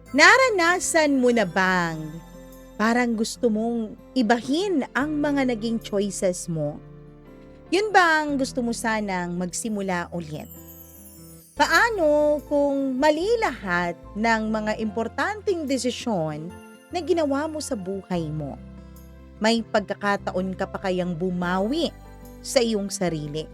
Naranasan mo na bang parang gusto mong ibahin ang mga naging choices mo? Yun bang gusto mo sanang magsimula ulit? Paano kung mali lahat ng mga importanteng desisyon na ginawa mo sa buhay mo? May pagkakataon ka pa kayang bumawi sa iyong sarili?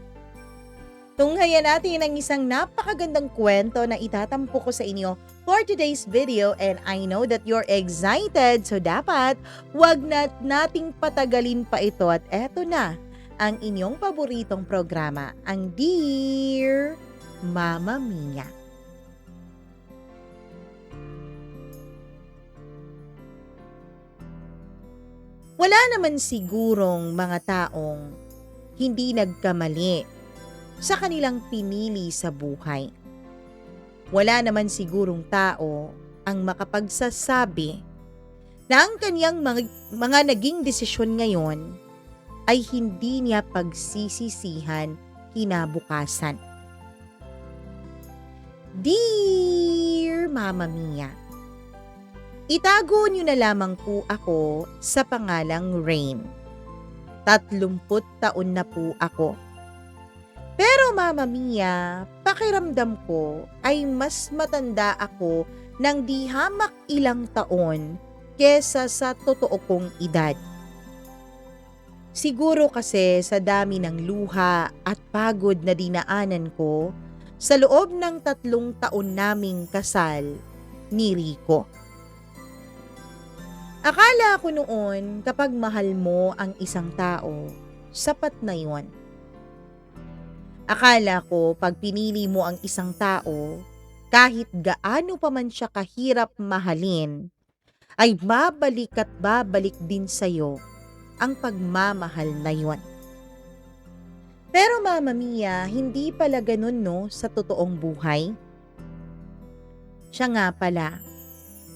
Tunghayan natin ang isang napakagandang kwento na itatampo ko sa inyo for today's video, and I know that you're excited, so dapat wag nating patagalin pa ito, at eto na ang inyong paboritong programa, ang Dear Mama Mia. Wala naman sigurong mga taong hindi nagkamali sa kanilang pinili sa buhay. Wala naman sigurong tao ang makapagsasabi na ang kanyang mga naging desisyon ngayon ay hindi niya pagsisisihan kinabukasan. Dear Mama Mia, itago niyo na lamang po ako sa pangalang Rain. 30 taon na po ako. Pero Mama Mia, pakiramdam ko ay mas matanda ako ng di hamak ilang taon kesa sa totoo kong edad. Siguro kasi sa dami ng luha at pagod na dinaanan ko sa loob ng 3 taon naming kasal ni Rico. Akala ko noon kapag mahal mo ang isang tao, sapat na yon. Akala ko pag pinili mo ang isang tao, kahit gaano pa man siya kahirap mahalin, ay babalik at babalik din sa'yo ang pagmamahal na yon. Pero Mama Mia, hindi pala ganun no sa totoong buhay. Siya nga pala.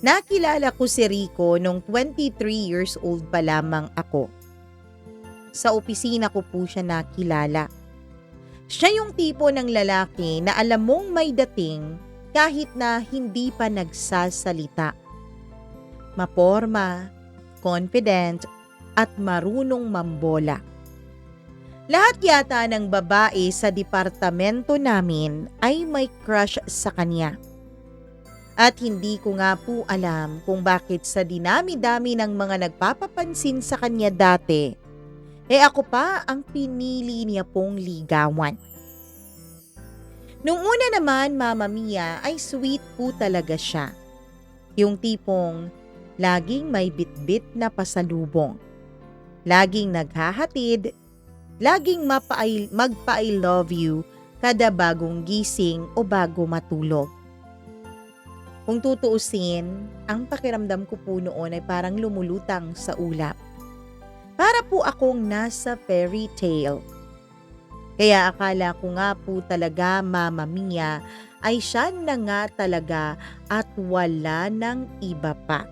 Nakilala ko si Rico nung 23 years old pa lamang ako. Sa opisina ko po siya nakilala. Siya yung tipo ng lalaki na alam mong may dating kahit na hindi pa nagsasalita. Maporma, confident, at marunong mambola. Lahat yata ng babae sa departamento namin ay may crush sa kanya. At hindi ko nga po alam kung bakit sa dinami-dami ng mga nagpapapansin sa kanya dati, ako pa ang pinili niya pong ligawan. Nung una naman, Mama Mia, ay sweet po talaga siya. Yung tipong laging may bitbit na pasalubong. Laging naghahatid, laging magpa-I love you kada bagong gising o bago matulog. Kung tutuusin, ang pakiramdam ko po noon ay parang lumulutang sa ulap. Para po akong nasa fairy tale. Kaya akala ko nga po talaga, Mama Mia, ay siya na nga talaga at wala nang iba pa.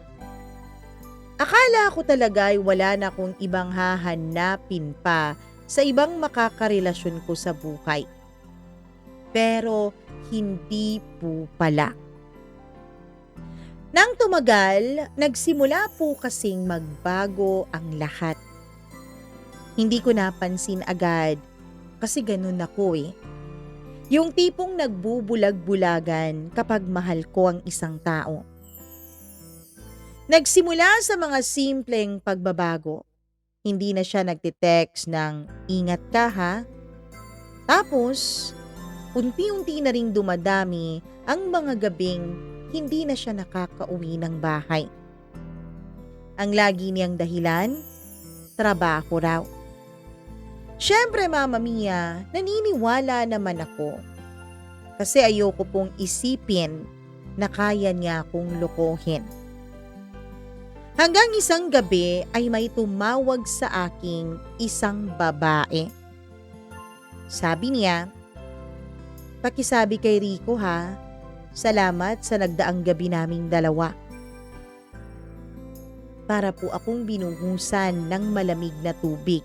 Akala ko talaga ay wala na akong ibang hahanapin pa sa ibang makakarelasyon ko sa buhay. Pero hindi po pala. Nang tumagal, nagsimula po kasing magbago ang lahat. Hindi ko napansin agad kasi ganun ako eh. Yung tipong nagbubulag-bulagan kapag mahal ko ang isang tao. Nagsimula sa mga simpleng pagbabago. Hindi na siya nagtitext ng ingat ka ha. Tapos, unti-unti na ring dumadami ang mga gabing hindi na siya nakakauwi ng bahay. Ang lagi niyang dahilan, trabaho raw. Siyempre Mama Mia, naniniwala naman ako. Kasi ayoko pong isipin na kaya niya akong lokohin. Hanggang isang gabi ay may tumawag sa aking isang babae. Sabi niya, "Pakisabi kay Rico ha. Salamat sa nagdaang gabi naming dalawa." Para po akong binuhusan ng malamig na tubig.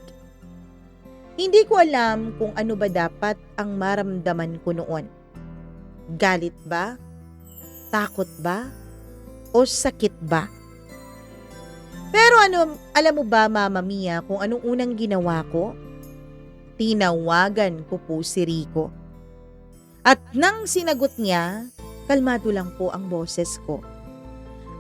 Hindi ko alam kung ano ba dapat ang maramdaman ko noon. Galit ba? Takot ba? o sakit ba? Pero alam mo ba Mama Mia kung anong unang ginawa ko? Tinawagan ko po si Rico. At nang sinagot niya, kalmado lang po ang boses ko.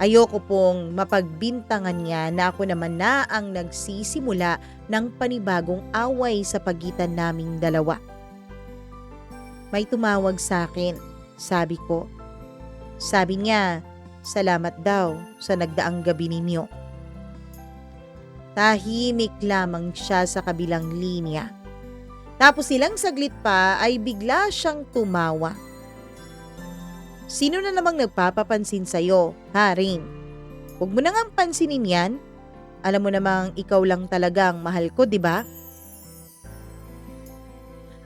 Ayoko pong mapagbintangan niya na ako naman na ang nagsisimula ng panibagong away sa pagitan naming dalawa. May tumawag sa akin, sabi ko. Sabi niya, salamat daw sa nagdaang gabi ninyo. Tahimik lamang siya sa kabilang linya. Tapos ilang saglit pa ay bigla siyang tumawa. Sino na namang nagpapapansin sa'yo, ha Rain? Huwag mo na ngang pansinin yan. Alam mo namang ikaw lang talagang mahal ko, di ba?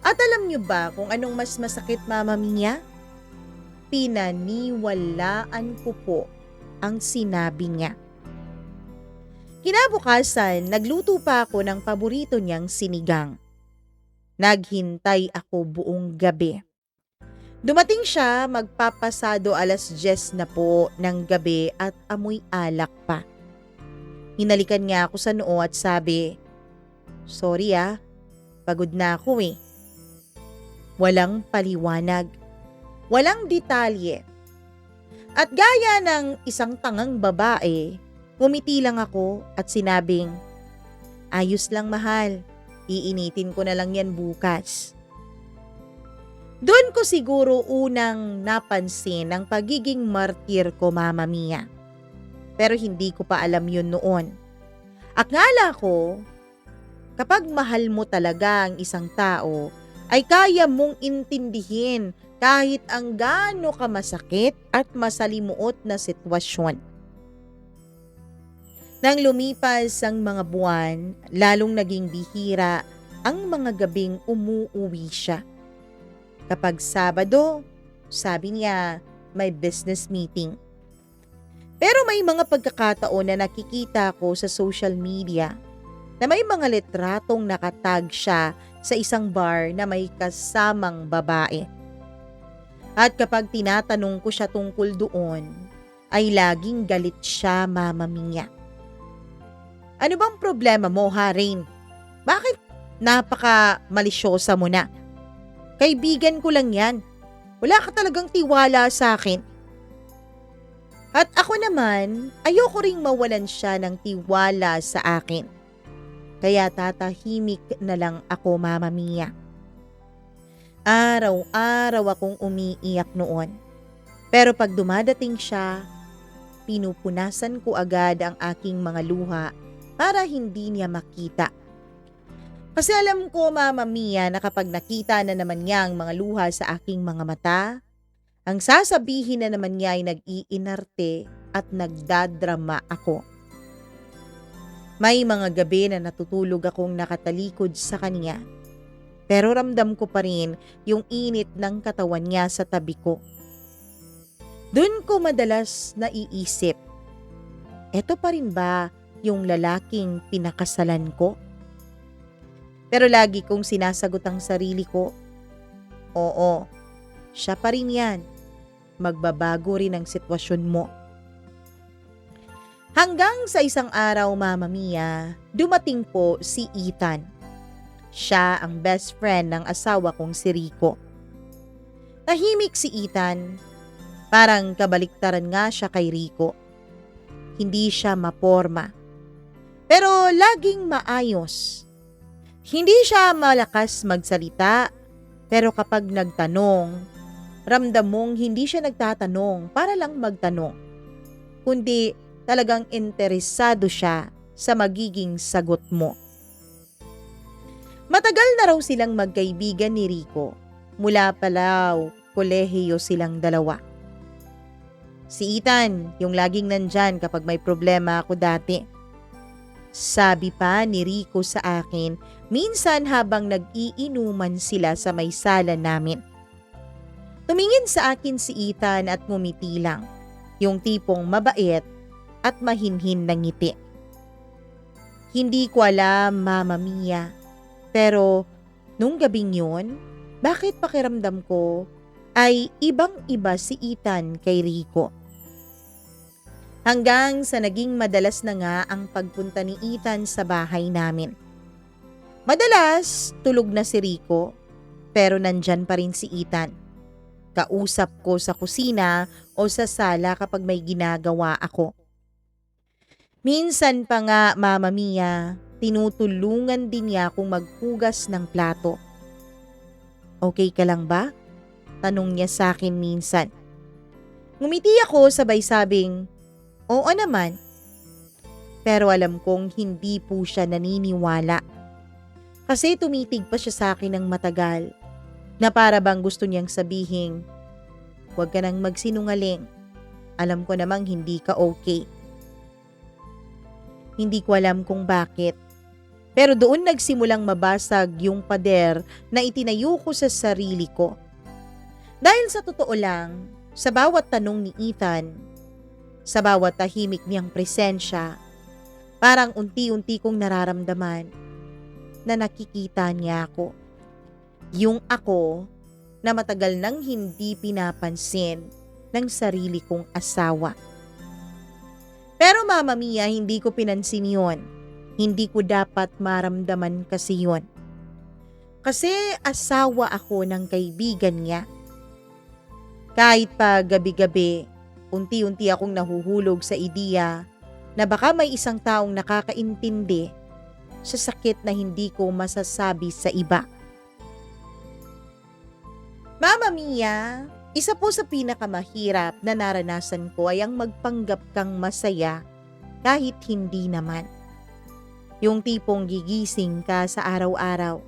At alam niyo ba kung anong mas masakit, Mama Mia? Pinaniwalaan ko po ang sinabi niya. Kinabukasan, nagluto pa ako ng paborito niyang sinigang. Naghintay ako buong gabi. Dumating siya magpapasado 10:00 na po ng gabi at amoy alak pa. Hinalikan niya ako sa noo at sabi, sorry pagod na ako eh. Walang paliwanag, walang detalye. At gaya ng isang tangang babae, ngumiti lang ako at sinabing, ayos lang mahal, iinitin ko na lang yan bukas. Doon ko siguro unang napansin ang pagiging martir ko, Mama Mia. Pero hindi ko pa alam yun noon. Akala ko, kapag mahal mo talaga ang isang tao, ay kaya mong intindihin kahit ang gaano ka masakit at masalimuot na sitwasyon. Nang lumipas ang mga buwan, lalong naging bihira ang mga gabing umuuwi siya. Kapag Sabado, sabi niya may business meeting. Pero may mga pagkakataon na nakikita ko sa social media na may mga litratong nakatag siya sa isang bar na may kasamang babae. At kapag tinatanong ko siya tungkol doon, ay laging galit siya, Mama Mia. Ano bang problema mo, Rain? Bakit napaka-malisyosa mo na? Kaibigan ko lang yan. Wala ka talagang tiwala sa akin. At ako naman, ayoko ring mawalan siya ng tiwala sa akin. Kaya tatahimik na lang ako, Mama Mia. Araw-araw akong umiiyak noon. Pero pag dumadating siya, pinupunasan ko agad ang aking mga luha para hindi niya makita. Kasi alam ko, Mama Mia, na kapag nakita na naman niya ang mga luha sa aking mga mata, ang sasabihin na naman niya ay nag-iinarte at nagdadrama ako. May mga gabi na natutulog akong nakatalikod sa kanya, pero ramdam ko pa rin yung init ng katawan niya sa tabi ko. Doon ko madalas naiisip, eto pa rin ba yung lalaking pinakasalan ko? Pero lagi kong sinasagot ang sarili ko, oo, siya pa rin yan. Magbabago rin ang sitwasyon mo. Hanggang sa isang araw, Mama Mia, dumating po si Ethan. Siya ang best friend ng asawa kong si Rico. Tahimik si Ethan. Parang kabaliktaran nga siya kay Rico. Hindi siya maporma. Pero laging maayos. Hindi siya malakas magsalita, pero kapag nagtanong, ramdam mong hindi siya nagtatanong para lang magtanong, kundi talagang interesado siya sa magiging sagot mo. Matagal na raw silang magkaibigan ni Rico, mula palaw, kolehiyo silang dalawa. Si Ethan, yung laging nandyan kapag may problema ako dati. Sabi pa ni Rico sa akin, minsan habang nag-iinuman sila sa may sala namin. Tumingin sa akin si Ethan at ngumiti lang, yung tipong mabait at mahinhin na ngiti. Hindi ko alam, Mama Mia, pero nung gabing yun, bakit pakiramdam ko ay ibang-iba si Ethan kay Rico. Hanggang sa naging madalas na nga ang pagpunta ni Ethan sa bahay namin. Madalas, tulog na si Rico, pero nandyan pa rin si Ethan. Kausap ko sa kusina o sa sala kapag may ginagawa ako. Minsan pa nga, Mama Mia, tinutulungan din niya akong maghugas ng plato. Okay ka lang ba? Tanong niya sa akin minsan. Ngumiti ako sabay sabing, oo naman. Pero alam kong hindi po siya naniniwala. Kasi tumitig pa siya sa akin ng matagal na para bang gusto niyang sabihin, huwag ka nang magsinungaling. Alam ko namang hindi ka okay. Hindi ko alam kung bakit. Pero doon nagsimulang mabasag yung pader na itinayo ko sa sarili ko. Dahil sa totoo lang, sa bawat tanong ni Ethan, sa bawat tahimik niyang presensya, parang unti-unti kong nararamdaman na nakikita niya ako. Yung ako na matagal nang hindi pinapansin ng sarili kong asawa. Pero Mama Mia, hindi ko pinansin yun. Hindi ko dapat maramdaman kasi yun. Kasi asawa ako ng kaibigan niya. Kahit pa gabi-gabi, unti-unti akong nahuhulog sa ideya na baka may isang taong nakakaintindi sa sakit na hindi ko masasabi sa iba. Mama Mia, isa po sa pinakamahirap na naranasan ko ay ang magpanggap kang masaya kahit hindi naman. Yung tipong gigising ka sa araw-araw,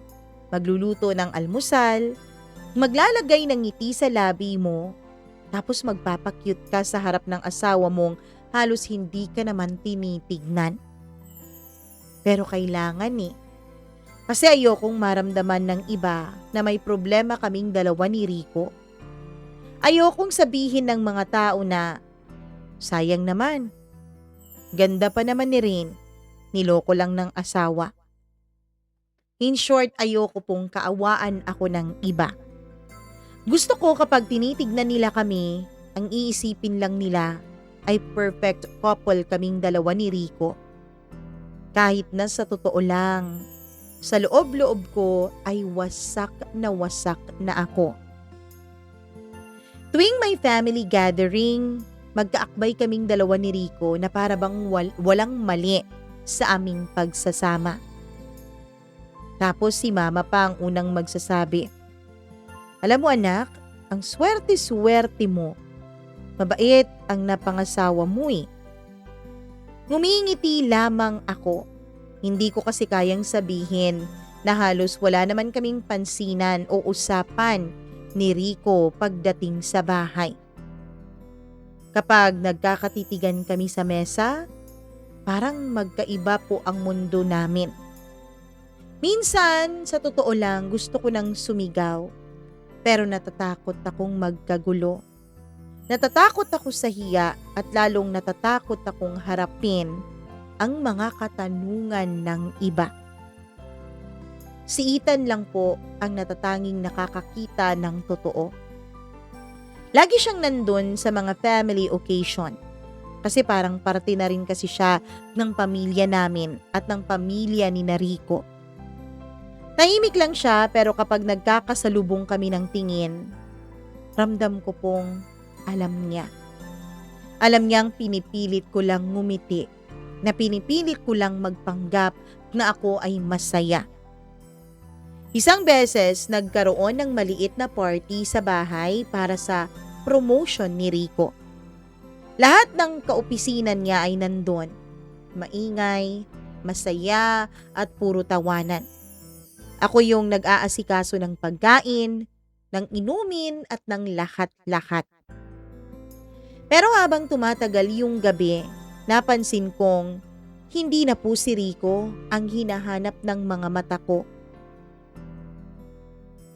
magluluto ng almusal, maglalagay ng ngiti sa labi mo, tapos magpapakyut ka sa harap ng asawa mong halos hindi ka naman tinitignan. Pero kailangan Kasi ayokong maramdaman ng iba na may problema kaming dalawa ni Rico. Ayokong sabihin ng mga tao na, sayang naman, ganda pa naman ni Rin, niloko lang ng asawa. In short, ayoko pong kaawaan ako ng iba. Gusto ko kapag tinitignan nila kami, ang iisipin lang nila ay perfect couple kaming dalawa ni Rico. Kahit na sa totoo lang, sa loob-loob ko ay wasak na ako. Tuwing may family gathering, magkaakbay kaming dalawa ni Rico na para bang walang mali sa aming pagsasama. Tapos si Mama pa ang unang magsasabi, alam mo anak, ang swerte-swerte mo. Mabait ang napangasawa mo Ngumingiti lamang ako. Hindi ko kasi kayang sabihin na halos wala naman kaming pansinan o usapan ni Rico pagdating sa bahay. Kapag nagkakatitigan kami sa mesa, parang magkaiba po ang mundo namin. Minsan, sa totoo lang, gusto ko nang sumigaw, pero natatakot akong magkagulo. Natatakot ako sa hiya at lalong natatakot akong harapin ang mga katanungan ng iba. Si Ethan lang po ang natatanging nakakakita ng totoo. Lagi siyang nandun sa mga family occasion kasi parang parte na rin kasi siya ng pamilya namin at ng pamilya ni Rico. Tahimik lang siya pero kapag nagkakasalubong kami ng tingin, ramdam ko pong alam niya. Alam niyang pinipilit ko lang ngumiti, na pinipilit ko lang magpanggap na ako ay masaya. Isang beses nagkaroon ng maliit na party sa bahay para sa promotion ni Rico. Lahat ng kaopisinan niya ay nandun. Maingay, masaya at puro tawanan. Ako yung nag-aasikaso ng pagkain, ng inumin at ng lahat-lahat. Pero habang tumatagal yung gabi, napansin kong hindi na po si Rico ang hinahanap ng mga mata ko.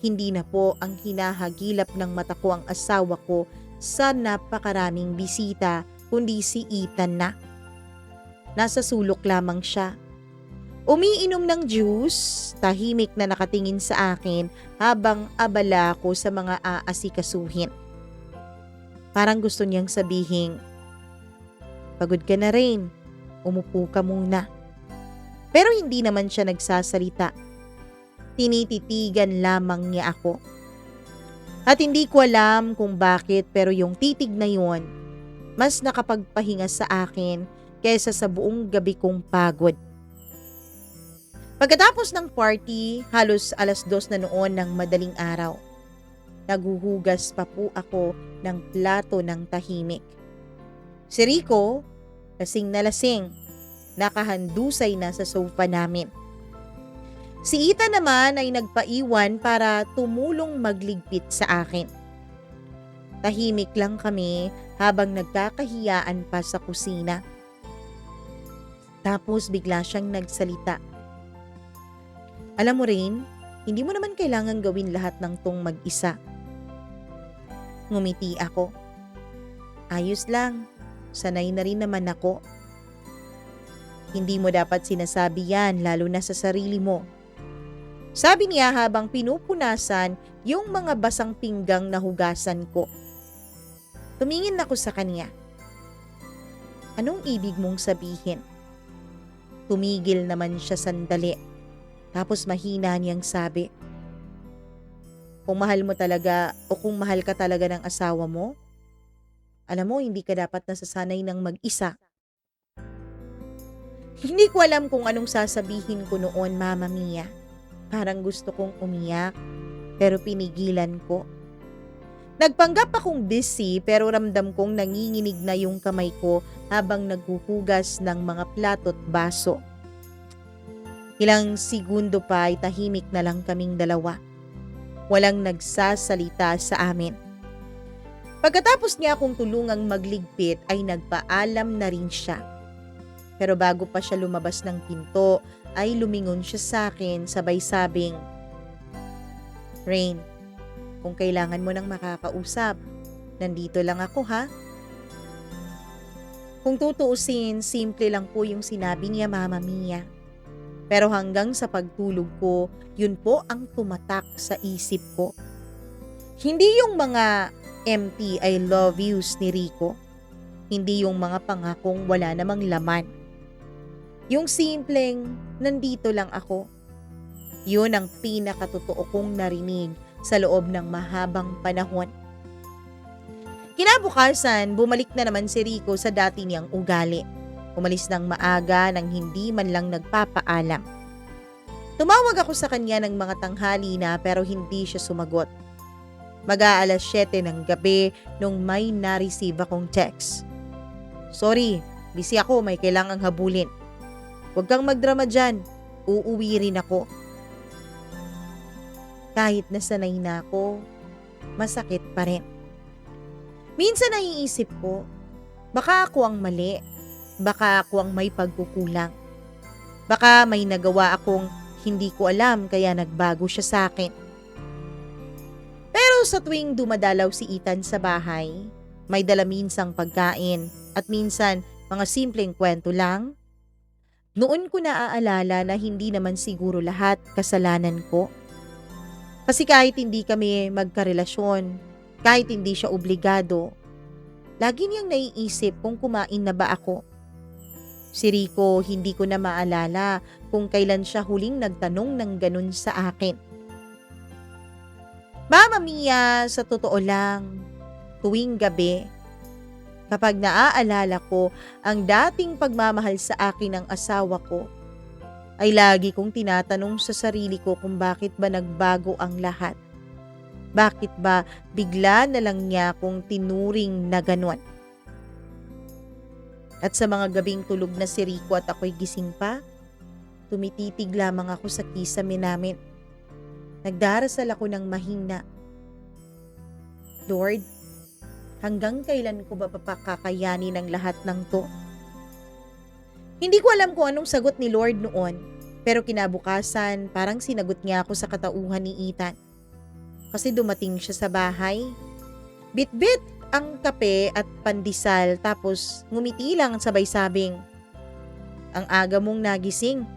Hindi na po ang hinahagilap ng mata ko ang asawa ko sa napakaraming bisita, kundi si Ethan na. Nasa sulok lamang siya. Umiinom ng juice, tahimik na nakatingin sa akin habang abala ako sa mga aasikasuhin. Parang gusto niyang sabihin, Pagod ka na rin. Umupo ka muna. Pero hindi naman siya nagsasalita. Tinititigan lamang niya ako. At hindi ko alam kung bakit pero yung titig na yun, mas nakapagpahinga sa akin kaysa sa buong gabi kong pagod. Pagkatapos ng party, halos 2:00 na noon ng madaling araw. Naghuhugas pa po ako ng plato ng tahimik. Si Rico, lasing na lasing, nakahandusay na sa sofa namin. Si Ethan naman ay nagpaiwan para tumulong magligpit sa akin. Tahimik lang kami habang nagkakahiyaan pa sa kusina. Tapos bigla siyang nagsalita. Alam mo rin, hindi mo naman kailangan gawin lahat ng tong mag-isa. Ngumiti ako. Ayos lang, sanay na rin naman ako. Hindi mo dapat sinasabi yan lalo na sa sarili mo. Sabi niya habang pinupunasan yung mga basang pinggang na hugasan ko. Tumingin ako sa kanya. Anong ibig mong sabihin? Tumigil naman siya sandali. Tapos mahina niyang sabi, kung mahal mo talaga o kung mahal ka talaga ng asawa mo, alam mo hindi ka dapat nasasanay ng mag-isa. Hindi ko alam kung anong sasabihin ko noon, Mama Mia. Parang gusto kong umiyak, pero pinigilan ko. Nagpanggap akong busy pero ramdam kong nanginginig na yung kamay ko habang naghuhugas ng mga plato't baso. Ilang segundo pa ay tahimik na lang kaming dalawa. Walang nagsasalita sa amin. Pagkatapos niya akong tulungang magligpit ay nagpaalam na rin siya. Pero bago pa siya lumabas ng pinto ay lumingon siya sa akin sabay sabing, Rain, kung kailangan mo ng makakausap, nandito lang ako ha. Kung tutuusin, simple lang po yung sinabi niya, Mama Mia. Pero hanggang sa pagtulog ko, yun po ang tumatak sa isip ko. Hindi yung mga empty I love yous ni Rico. Hindi yung mga pangakong wala namang laman. Yung simpleng, nandito lang ako. Yun ang pinakatotoo kong narinig sa loob ng mahabang panahon. Kinabukasan, bumalik na naman si Rico sa dati niyang ugali. Umalis ng maaga nang hindi man lang nagpapaalam. Tumawag ako sa kanya ng mga tanghali na pero hindi siya sumagot. Mag-aalas 7 ng gabi nung may na-receive akong text. Sorry, busy ako, may kailangang habulin. Huwag kang magdrama dyan, uuwi rin ako. Kahit nasanay na ako, masakit pa rin. Minsan naiisip ko, baka ako ang mali. Baka ako ang may pagkukulang. Baka may nagawa akong hindi ko alam kaya nagbago siya sa akin. Pero sa tuwing dumadalaw si Ethan sa bahay, may dala minsang pagkain at minsan mga simpleng kwento lang. Noon ko naaalala na hindi naman siguro lahat kasalanan ko. Kasi kahit hindi kami magkarelasyon, kahit hindi siya obligado, lagi niyang naiisip kung kumain na ba ako. Si Rico, hindi ko na maalala kung kailan siya huling nagtanong ng ganun sa akin. Mama Mia, sa totoo lang, tuwing gabi, kapag naaalala ko ang dating pagmamahal sa akin ng asawa ko, ay lagi kong tinatanong sa sarili ko kung bakit ba nagbago ang lahat. Bakit ba bigla na lang niya akong tinuring na ganon? At sa mga gabing tulog na si Rico at ako'y gising pa, tumititig lamang ako sa kisame namin. Nagdarasal ako ng mahina. Lord, hanggang kailan ko ba papakakayanin ang lahat ng to? Hindi ko alam kung anong sagot ni Lord noon, pero kinabukasan parang sinagot niya ako sa katauhan ni Ethan. Kasi dumating siya sa bahay. Bit-bit ang kape at pandesal tapos ngumiti lang sabay sabing, ang aga mong nagising.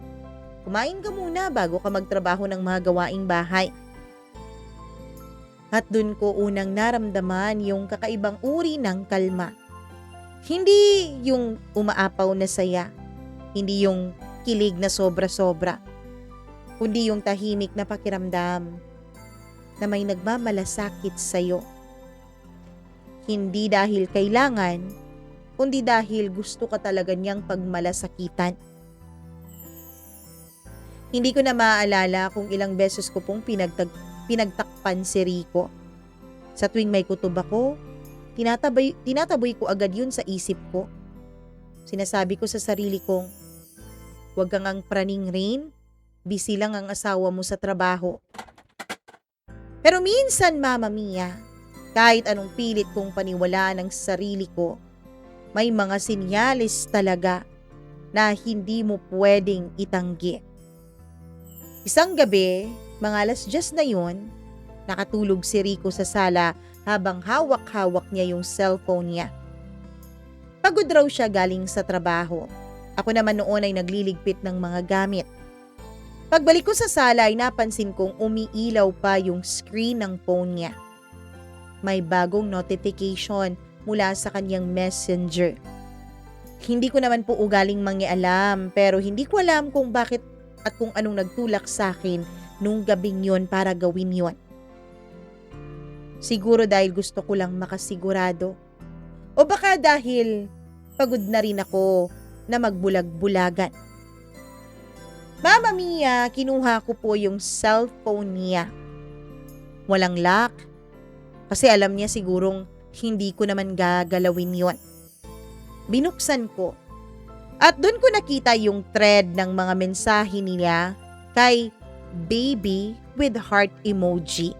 Kumain ka muna bago ka magtrabaho ng mga gawaing bahay. At dun ko unang naramdaman yung kakaibang uri ng kalma. Hindi yung umaapaw na saya, hindi yung kilig na sobra-sobra, kundi yung tahimik na pakiramdam na may nagmamalasakit sa'yo. Hindi dahil kailangan, kundi dahil gusto ka talaga niyang pagmalasakitan. Hindi ko na maaalala kung ilang beses ko pong pinagtakpan si Rico. Sa tuwing may kutob ako, tinataboy ko agad yun sa isip ko. Sinasabi ko sa sarili kong, huwag kang ang praning Rain, busy lang ang asawa mo sa trabaho. Pero minsan, Mama Mia, kahit anong pilit kong paniwalaan ang sarili ko, may mga sinyalis talaga na hindi mo pwedeng itanggi. Isang gabi, mga 10:00 na yun, nakatulog si Rico sa sala habang hawak-hawak niya yung cellphone niya. Pagod raw siya galing sa trabaho. Ako naman noon ay nagliligpit ng mga gamit. Pagbalik ko sa sala ay napansin kong umiilaw pa yung screen ng phone niya. May bagong notification mula sa kanyang messenger. Hindi ko naman po ugaling mangialam pero hindi ko alam kung bakit at kung anong nagtulak sa akin nung gabing yon para gawin yon. Siguro dahil gusto ko lang makasigurado. O baka dahil pagod na rin ako na magbulag-bulagan. Mama Mia, kinuha ko po yung cellphone niya. Walang lock. Kasi alam niya sigurong hindi ko naman gagalawin yon. Binuksan ko. At doon ko nakita yung thread ng mga mensahe niya kay baby with heart emoji.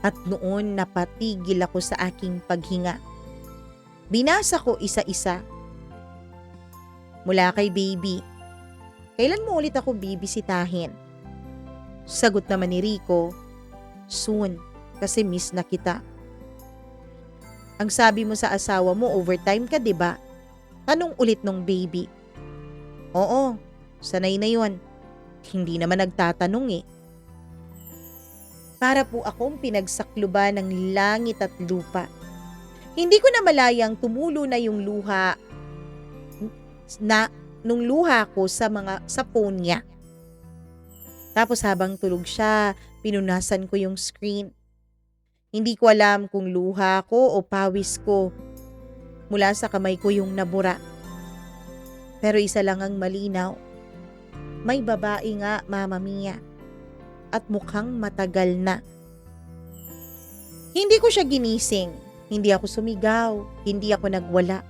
At noon napatigil ako sa aking paghinga. Binasa ko isa-isa. Mula kay baby, kailan mo ulit ako bibisitahin? Sagot naman ni Rico, soon, kasi miss na kita. Ang sabi mo sa asawa mo, overtime ka, 'di ba? Tanong ulit nung baby. Oo, sanay na yon. Hindi naman nagtatanong eh. Para po akong pinagsakluban ng langit at lupa. Hindi ko na malayang tumulo na yung luha nung luha ko sa phone niya. Tapos habang tulog siya, pinunasan ko yung screen. Hindi ko alam kung luha ko o pawis ko. Mula sa kamay ko yung nabura. Pero isa lang ang malinaw. May babae nga, Mama Mia. At mukhang matagal na. Hindi ko siya ginising. Hindi ako sumigaw. Hindi ako nagwala.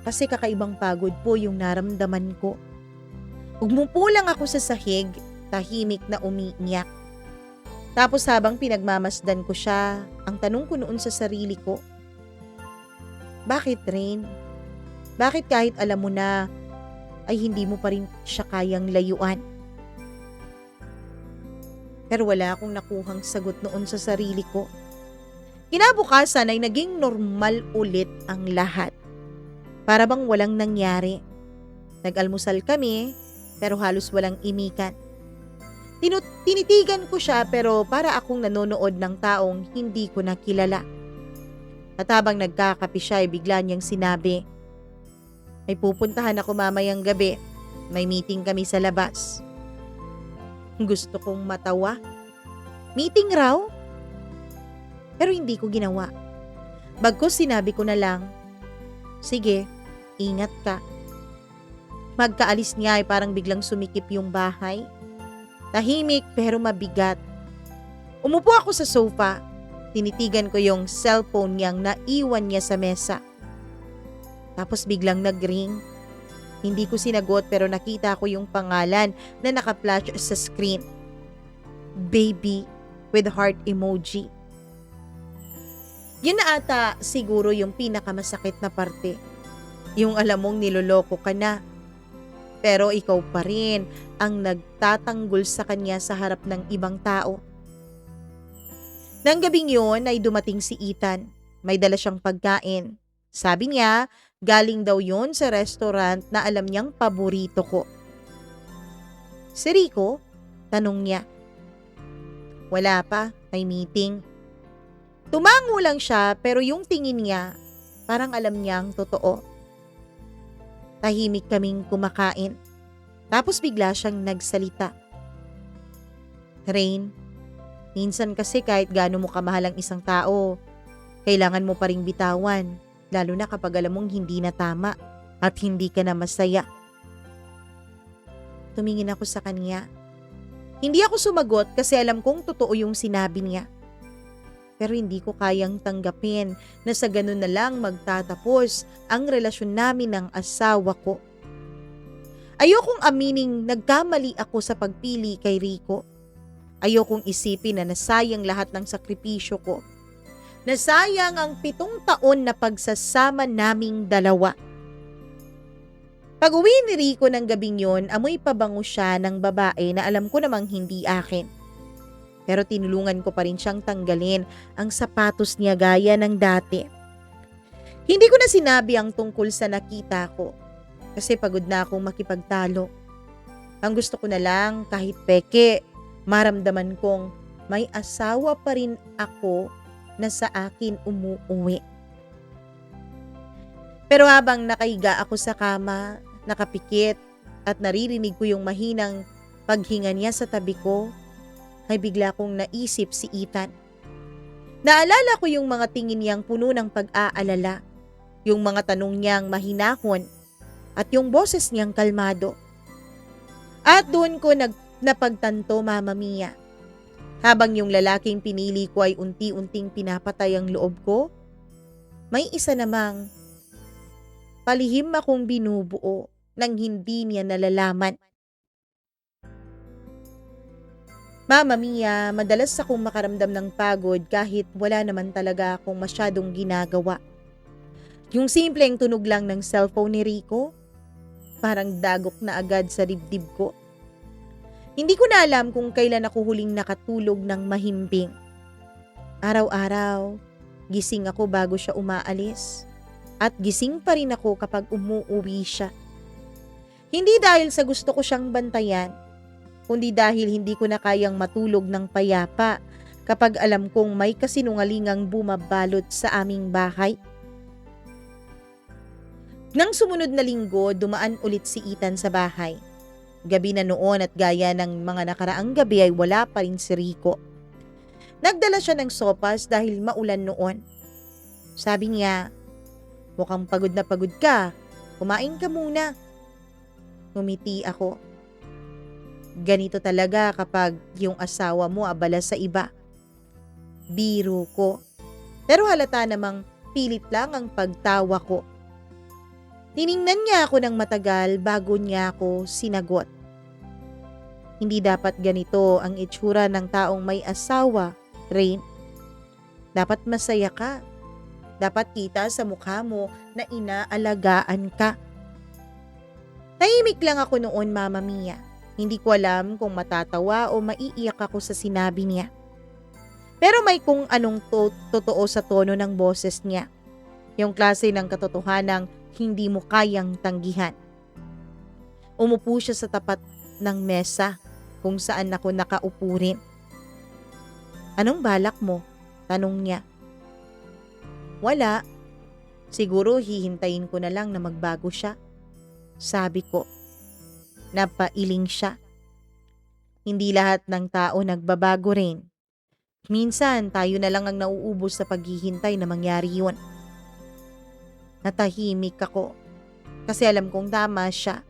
Kasi kakaibang pagod po yung naramdaman ko. Umupo lang ako sa sahig, tahimik na umiiyak. Tapos habang pinagmamasdan ko siya, ang tanong ko noon sa sarili ko, bakit Rain? Bakit kahit alam mo na ay hindi mo pa rin siya kayang layuan? Pero wala akong nakuhang sagot noon sa sarili ko. Kinabukasan ay naging normal ulit ang lahat. Para bang walang nangyari. Nag-almusal kami pero halos walang imikan. Tinitigan ko siya pero para akong nanonood ng taong hindi ko nakilala. At habang nagkakape siya ay bigla niyang sinabi, may pupuntahan ako mamayang gabi. May meeting kami sa labas. Gusto kong matawa. Meeting raw? Pero hindi ko ginawa. Bagkus sinabi ko na lang, sige, ingat ka. Magkaalis niya ay parang biglang sumikip yung bahay. Tahimik pero mabigat. Umupo ako sa sofa. Tinitigan ko yung cellphone niyang naiwan niya sa mesa. Tapos biglang nag-ring. Hindi ko sinagot pero nakita ko yung pangalan na naka-flash sa screen. Baby with heart emoji. Yun na ata siguro yung pinakamasakit na parte. Yung alam mong niloloko ka na. Pero ikaw pa rin ang nagtatanggol sa kanya sa harap ng ibang tao. Nang gabing yun ay dumating si Ethan. May dala siyang pagkain. Sabi niya, galing daw yun sa restaurant na alam niyang paborito ko. Si Rico? Tanong niya. Wala pa, may meeting. Tumango lang siya pero yung tingin niya, Parang alam niyang totoo. Tahimik kaming kumakain. Tapos bigla siyang nagsalita. Rain, minsan kasi kahit gaano mo kamahal ang isang tao, kailangan mo pa ring bitawan, lalo na kapag alam mong hindi na tama at hindi ka na masaya. Tumingin ako sa kanya. Hindi ako sumagot kasi alam kong totoo yung sinabi niya. Pero hindi ko kayang tanggapin na sa ganun na lang magtatapos ang relasyon namin ng asawa ko. Ayokong amining nagkamali ako sa pagpili kay Rico. Ayokong isipin na nasayang lahat ng sakripisyo ko. Nasayang ang 7 taon na pagsasama naming dalawa. Pag-uwi ni Rico ng gabing yon, amoy pabango siya ng babae na alam ko namang hindi akin. Pero tinulungan ko pa rin siyang tanggalin ang sapatos niya gaya ng dati. Hindi ko na sinabi ang tungkol sa nakita ko kasi pagod na akong makipagtalo. Ang gusto ko na lang kahit peke, maramdaman kong may asawa pa rin ako na sa akin umuuwi. Pero habang nakahiga ako sa kama, nakapikit at naririnig ko yung mahinang paghinga niya sa tabi ko, ay bigla kong naisip si Ethan. Naalala ko yung mga tingin niyang puno ng pag-aalala, yung mga tanong niyang mahinahon, at yung boses niyang kalmado. At doon ko napagtanto, Mama Mia. Habang yung lalaking pinili ko ay unti-unting pinapatay ang loob ko, may isa namang palihim akong binubuo nang hindi niya nalalaman. Mama Mia, madalas akong makaramdam ng pagod kahit wala naman talaga akong masyadong ginagawa. Yung simpleng tunog lang ng cellphone ni Rico, parang dagok na agad sa dibdib ko. Hindi ko na alam kung kailan ako huling nakatulog ng mahimbing. Araw-araw, gising ako bago siya umaalis. At gising pa rin ako kapag umuuwi siya. Hindi dahil sa gusto ko siyang bantayan, kundi dahil hindi ko na kayang matulog ng payapa kapag alam kong may kasinungalingang bumabalot sa aming bahay. Nang sumunod na linggo, dumaan ulit si Ethan sa bahay. Gabi na noon at gaya ng mga nakaraang gabi ay wala pa rin si Rico. Nagdala siya ng sopas dahil maulan noon. Sabi niya, mukhang pagod na pagod ka, kumain ka muna. Ngumiti ako. Ganito talaga kapag yung asawa mo abala sa iba. Biro ko. Pero halata namang pilit lang ang pagtawa ko. Tiningnan niya ako ng matagal bago niya ako sinagot. Hindi dapat ganito ang itsura ng taong may asawa, Rain. Dapat masaya ka. Dapat kita sa mukha mo na inaalagaan ka. Tahimik lang ako noon, Mama Mia. Hindi ko alam kung matatawa o maiiyak ako sa sinabi niya. Pero may kung anong totoo sa tono ng boses niya. Yung klase ng katotohanang hindi mo kayang tanggihan. Umupo siya sa tapat ng mesa kung saan ako nakaupo rin. Anong balak mo? Tanong niya. Wala. Siguro hihintayin ko na lang na magbago siya. Sabi ko. Napailing siya. Hindi lahat ng tao nagbabago rin. Minsan tayo na lang ang nauubos sa paghihintay na mangyari yun. Natahimik ako kasi alam kong tama siya.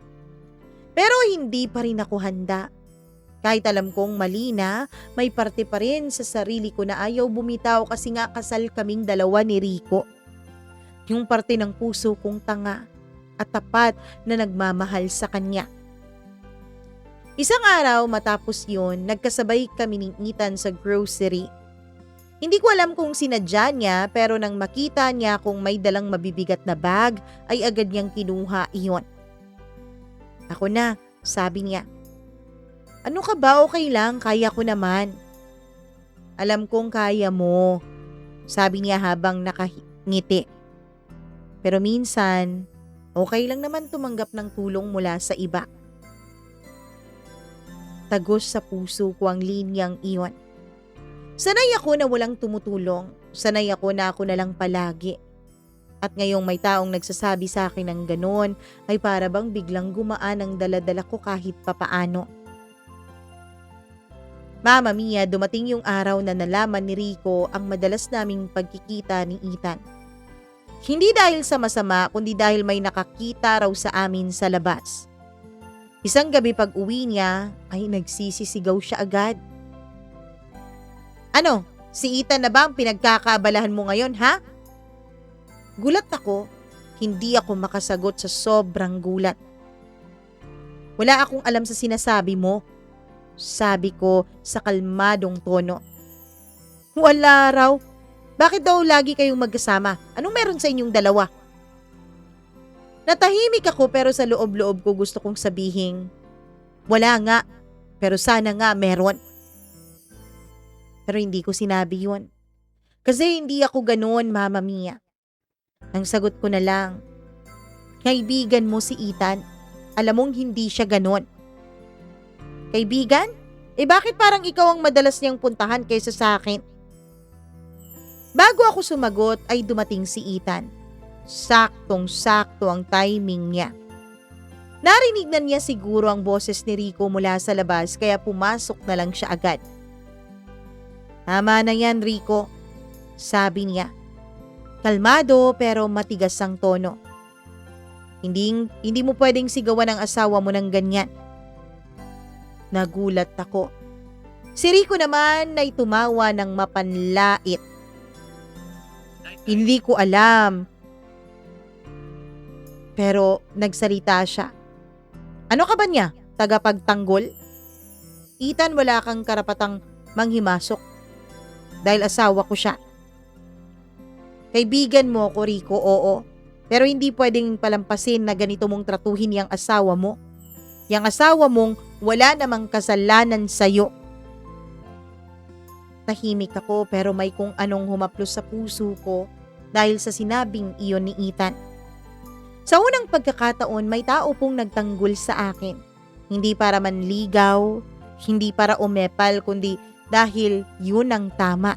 Pero hindi pa rin ako handa. Kahit alam kong mali na, may parte pa rin sa sarili ko na ayaw bumitaw kasi nga kasal kaming dalawa ni Rico. Yung parte ng puso kong tanga at tapat na nagmamahal sa kanya. Isang araw matapos yun, nagkasabay kami ni Ethan sa grocery. Hindi ko alam kung sinadya niya pero nang makita niya kung may dalang mabibigat na bag ay agad niyang kinuha iyon. Ako na, sabi niya. Ano ka ba, okay lang, kaya ko naman. Alam kong kaya mo, sabi niya habang nakangiti. Pero minsan, okay lang naman tumanggap ng tulong mula sa iba. Tagos sa puso ko ang linyang iyon. Sanay ako na walang tumutulong. Sanay ako na lang palagi. At ngayong may taong nagsasabi sa akin ng ganon, ay para bang biglang gumaan ang daladala ko kahit papaano. Mama Mia, dumating yung araw na nalaman ni Rico ang madalas naming pagkikita ni Ethan. Hindi dahil sa masama, kundi dahil may nakakita raw sa amin sa labas. Isang gabi pag uwi niya, ay nagsisisigaw siya agad. Ano, si Ethan na ba ang pinagkakaabalahan mo ngayon, ha? Gulat ako, hindi ako makasagot sa sobrang gulat. Wala akong alam sa sinasabi mo, sabi ko sa kalmadong tono. Wala raw. Bakit daw lagi kayong magkasama? Anong meron sa inyong dalawa? Natahimik ako pero sa loob-loob ko gusto kong sabihin, wala nga, pero sana nga meron. Pero hindi ko sinabi yun. Kasi hindi ako ganoon, Mama Mia. Ang sagot ko na lang, kaibigan mo si Ethan, alam mong hindi siya ganoon. Kaibigan? Bakit parang ikaw ang madalas niyang puntahan kaysa sa akin? Bago ako sumagot ay dumating si Ethan. Saktong-sakto ang timing niya. Narinig na niya siguro ang boses ni Rico mula sa labas kaya pumasok na lang siya agad. Tama na yan, Rico, sabi niya. Kalmado pero matigas ang tono. Hindi mo pwedeng sigawan ang asawa mo ng ganyan. Nagulat ako. Si Rico naman ay tumawa ng mapanlait. Hindi ko alam. Pero nagsalita siya. Ano ka ba niya? Tagapagtanggol? Ethan, wala kang karapatang manghimasok. Dahil asawa ko siya. Kaibigan mo ako, Rico, oo. Pero hindi pwedeng palampasin na ganito mong tratuhin yung asawa mo. Yung asawa mong wala namang kasalanan sa'yo. Tahimik ako pero may kung anong humaplos sa puso ko dahil sa sinabing iyon ni Ethan. Sa unang pagkakataon may tao pong nagtanggol sa akin. Hindi para manligaw, hindi para umepal kundi dahil yun ang tama.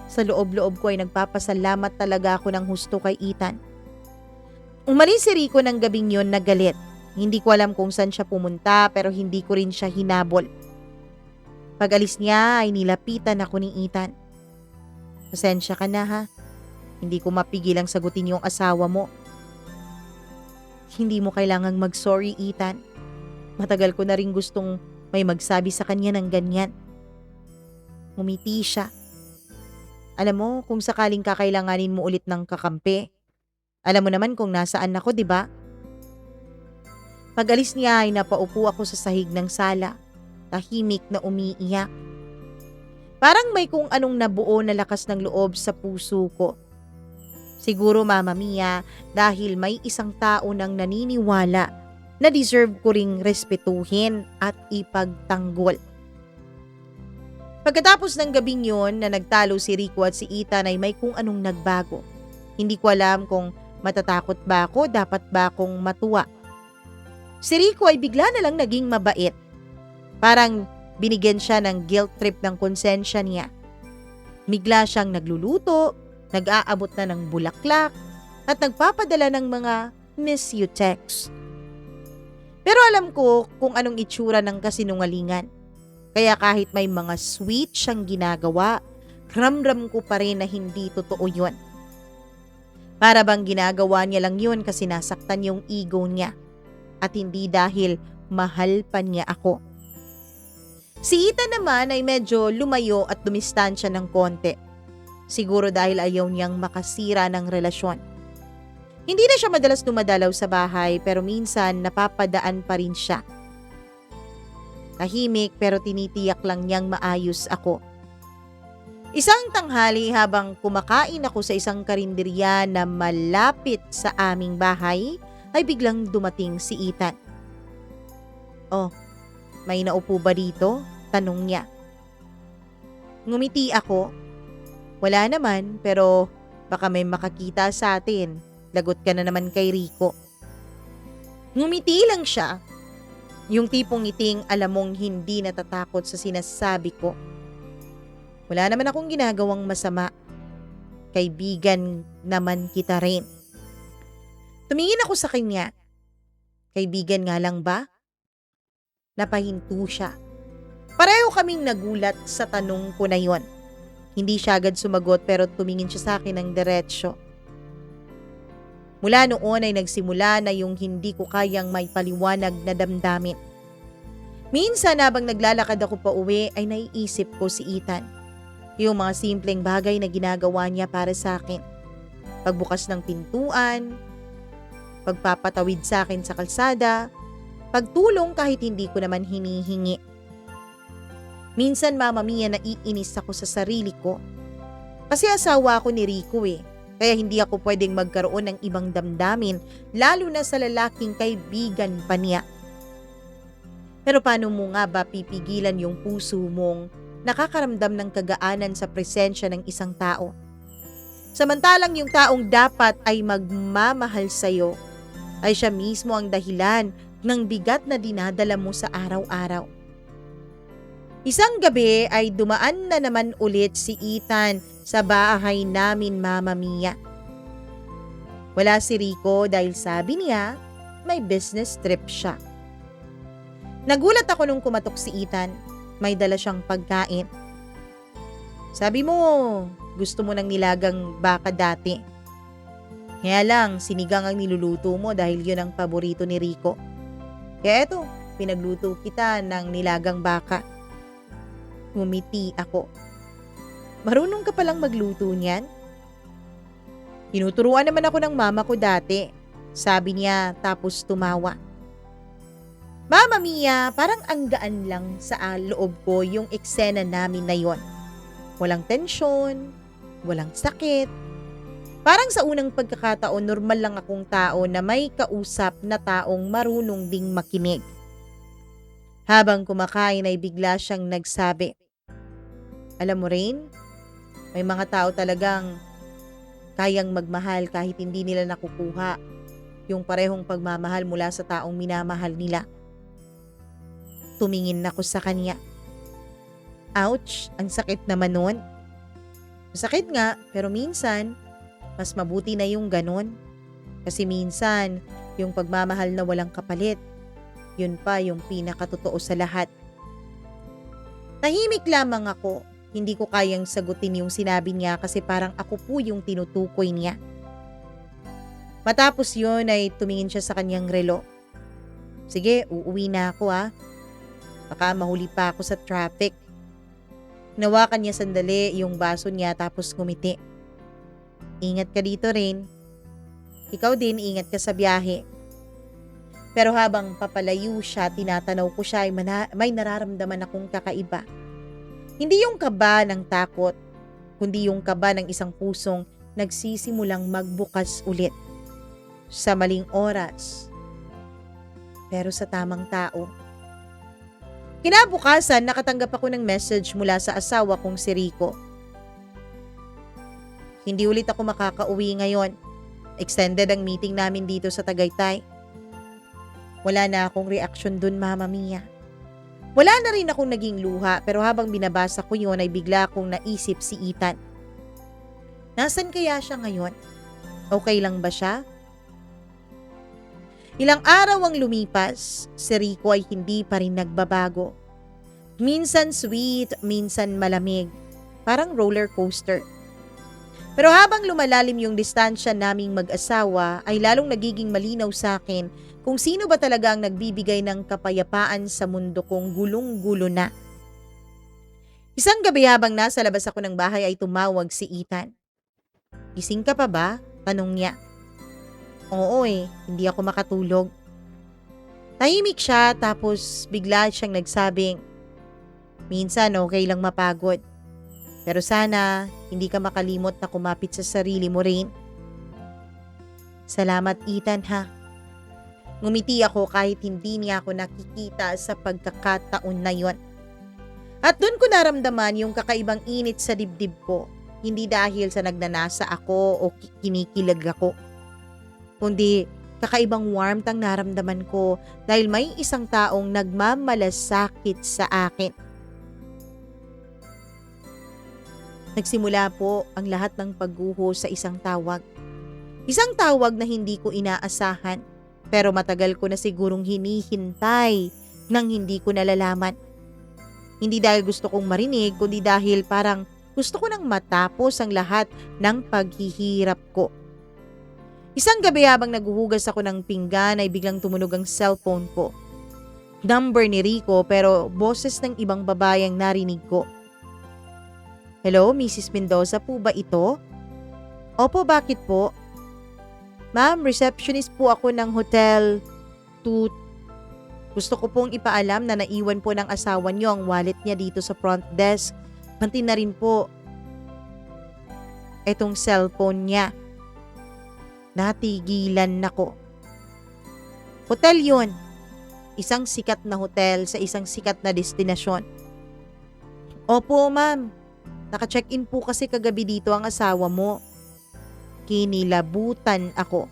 Sa loob-loob ko ay nagpapasalamat talaga ako ng husto kay Ethan. Umalis si Rico ng gabing yon na galit. Hindi ko alam kung saan siya pumunta pero hindi ko rin siya hinabol. Pag alis niya ay nilapitan ako ni Ethan. Pasensya ka na ha. Hindi ko mapigil ang sagutin yung asawa mo. Hindi mo kailangang mag-sorry, Ethan. Matagal ko na rin gustong may magsabi sa kanya ng ganyan. Ngumiti siya. Alam mo, kung sakaling kakailanganin mo ulit ng kakampi, alam mo naman kung nasaan ako, di ba? Pag alis niya ay napaupo ako sa sahig ng sala, tahimik na umiiyak. Parang may kung anong nabuo na lakas ng loob sa puso ko. Siguro, Mama Mia, dahil may isang tao nang naniniwala na deserve ko ring respetuhin at ipagtanggol. Pagkatapos ng gabing yon na nagtalo si Rico at si Ethan ay may kung anong nagbago. Hindi ko alam kung matatakot ba ako, dapat ba akong matuwa. Si Rico ay bigla na lang naging mabait. Parang binigyan siya ng guilt trip ng konsensya niya. Bigla siyang nagluluto, nag-aabot na ng bulaklak, at nagpapadala ng mga miss you text. Pero alam ko kung anong itsura ng kasinungalingan. Kaya kahit may mga sweet siyang ginagawa, ramdam ko pa rin na hindi totoo yun. Para bang ginagawa niya lang yun kasi nasaktan yung ego niya at hindi dahil mahal pa niya ako. Si Ethan naman ay medyo lumayo at dumistansya ng konti. Siguro dahil ayaw niyang makasira ng relasyon. Hindi na siya madalas dumadalaw sa bahay pero minsan napapadaan pa rin siya. Tahimik pero tinitiyak lang niyang maayos ako. Isang tanghali habang kumakain ako sa isang karinderya na malapit sa aming bahay, ay biglang dumating si Ethan. Oh, may naupo ba dito? Tanong niya. Ngumiti ako. Wala naman pero baka may makakita sa atin. Lagot ka na naman kay Rico. Ngumiti lang siya. Yung tipong ngiting alam mong hindi natatakot sa sinasabi ko. Wala naman akong ginagawang masama. kaibigan naman kita rin. Tumingin ako sa kanya. Kaibigan nga lang ba? Napahinto siya. Pareho kaming nagulat sa tanong ko na yon. Hindi siya agad sumagot pero tumingin siya sa akin ng diretsyo. Mula noon ay nagsimula na yung hindi ko kayang may paliwanag na damdamin. Minsan habang naglalakad ako pa uwi ay naiisip ko si Ethan. Yung mga simpleng bagay na ginagawa niya para sa akin. Pagbukas ng pintuan, pagpapatawid sa akin sa kalsada, pagtulong kahit hindi ko naman hinihingi. Minsan Mama Mia naiinis ako sa sarili ko. Kasi asawa ako ni Rico kaya hindi ako pwedeng magkaroon ng ibang damdamin lalo na sa lalaking kaibigan pa niya. Pero paano mo nga ba pipigilan yung puso mong nakakaramdam ng kagaanan sa presensya ng isang tao? Samantalang yung taong dapat ay magmamahal sa'yo ay siya mismo ang dahilan ng bigat na dinadala mo sa araw-araw. Isang gabi ay dumaan na naman ulit si Ethan sa bahay namin Mama Mia. Wala si Rico dahil sabi niya may business trip siya. Nagulat ako nung kumatok si Ethan. May dala siyang pagkain. Sabi mo, gusto mo ng nilagang baka dati. Kaya lang, sinigang ang niluluto mo dahil yun ang paborito ni Rico. Kaya eto, pinagluto kita ng nilagang baka. Ngumiti ako. Marunong ka palang magluto niyan? Tinuturuan naman ako ng mama ko dati. Sabi niya tapos tumawa. Mama Mia, parang ang gaan lang sa loob ko yung eksena namin na yon. Walang tensyon, walang sakit. Parang sa unang pagkakataon, normal lang akong tao na may kausap na taong marunong ding makinig. Habang kumakain ay bigla siyang nagsabi, alam mo Rain, may mga tao talagang kayang magmahal kahit hindi nila nakukuha yung parehong pagmamahal mula sa taong minamahal nila. Tumingin ako sa kanya. Ouch, ang sakit naman nun. Masakit nga, pero minsan, mas mabuti na yung ganon. Kasi minsan, yung pagmamahal na walang kapalit, yun pa yung pinakatotoo sa lahat. Tahimik lamang ako. Hindi ko kayang sagutin yung sinabi niya kasi parang ako po yung tinutukoy niya. Matapos yun ay tumingin siya sa kanyang relo. Sige, uuwi na ako Baka mahuli pa ako sa traffic. Nawakan niya sandali yung baso niya tapos ngumiti. Ingat ka dito rin. Ikaw din, ingat ka sa biyahe. Pero habang papalayo siya, tinatanaw ko siya ay may nararamdaman akong kakaiba. Hindi yung kaba ng takot, kundi yung kaba ng isang pusong nagsisimulang magbukas ulit. Sa maling oras, pero sa tamang tao. Kinabukasan, nakatanggap ako ng message mula sa asawa kong si Rico. Hindi ulit ako makakauwi ngayon. Extended ang meeting namin dito sa Tagaytay. Wala na akong reaksyon dun, Mama Mia. Wala na rin akong naging luha pero habang binabasa ko yun ay bigla akong naisip si Ethan. Nasaan kaya siya ngayon? Okay lang ba siya? Ilang araw ang lumipas, si Rico ay hindi pa rin nagbabago. Minsan sweet, minsan malamig. Parang roller coaster. Pero habang lumalalim yung distansya naming mag-asawa ay lalong nagiging malinaw sa akin kung sino ba talaga ang nagbibigay ng kapayapaan sa mundo kong gulong-gulo na. Isang gabi habang nasa labas ako ng bahay ay tumawag si Ethan. Gising ka pa ba? Tanong niya. Oo hindi ako makatulog. Tahimik siya tapos bigla siyang nagsabing, minsan okay lang mapagod. Pero sana hindi ka makalimot na kumapit sa sarili mo rin. Salamat Ethan ha. Ngumiti ako kahit hindi niya ako nakikita sa pagkakataon na yon. At doon ko naramdaman yung kakaibang init sa dibdib ko. Hindi dahil sa nagnanasa ako o kinikilig ako. Kundi kakaibang warmth ang naramdaman ko dahil may isang taong nagmamalasakit sa akin. Nagsimula po ang lahat ng pagguho sa isang tawag. Isang tawag na hindi ko inaasahan, pero matagal ko na sigurong hinihintay nang hindi ko nalalaman. Hindi dahil gusto kong marinig, kundi dahil parang gusto ko nang matapos ang lahat ng paghihirap ko. Isang gabi habang naguhugas ako ng pinggan ay biglang tumunog ang cellphone ko. Number ni Rico pero boses ng ibang babae ang narinig ko. Hello, Mrs. Mendoza po ba ito? Opo, bakit po? Ma'am, receptionist po ako ng Hotel Tut. Gusto ko pong ipaalam na naiwan po ng asawa niyo ang wallet niya dito sa front desk. Pati na rin po etong cellphone niya. Natigilan nako. Hotel yun. Isang sikat na hotel sa isang sikat na destinasyon. Opo, ma'am. Naka-check-in po kasi kagabi dito ang asawa mo. Kinilabutan ako.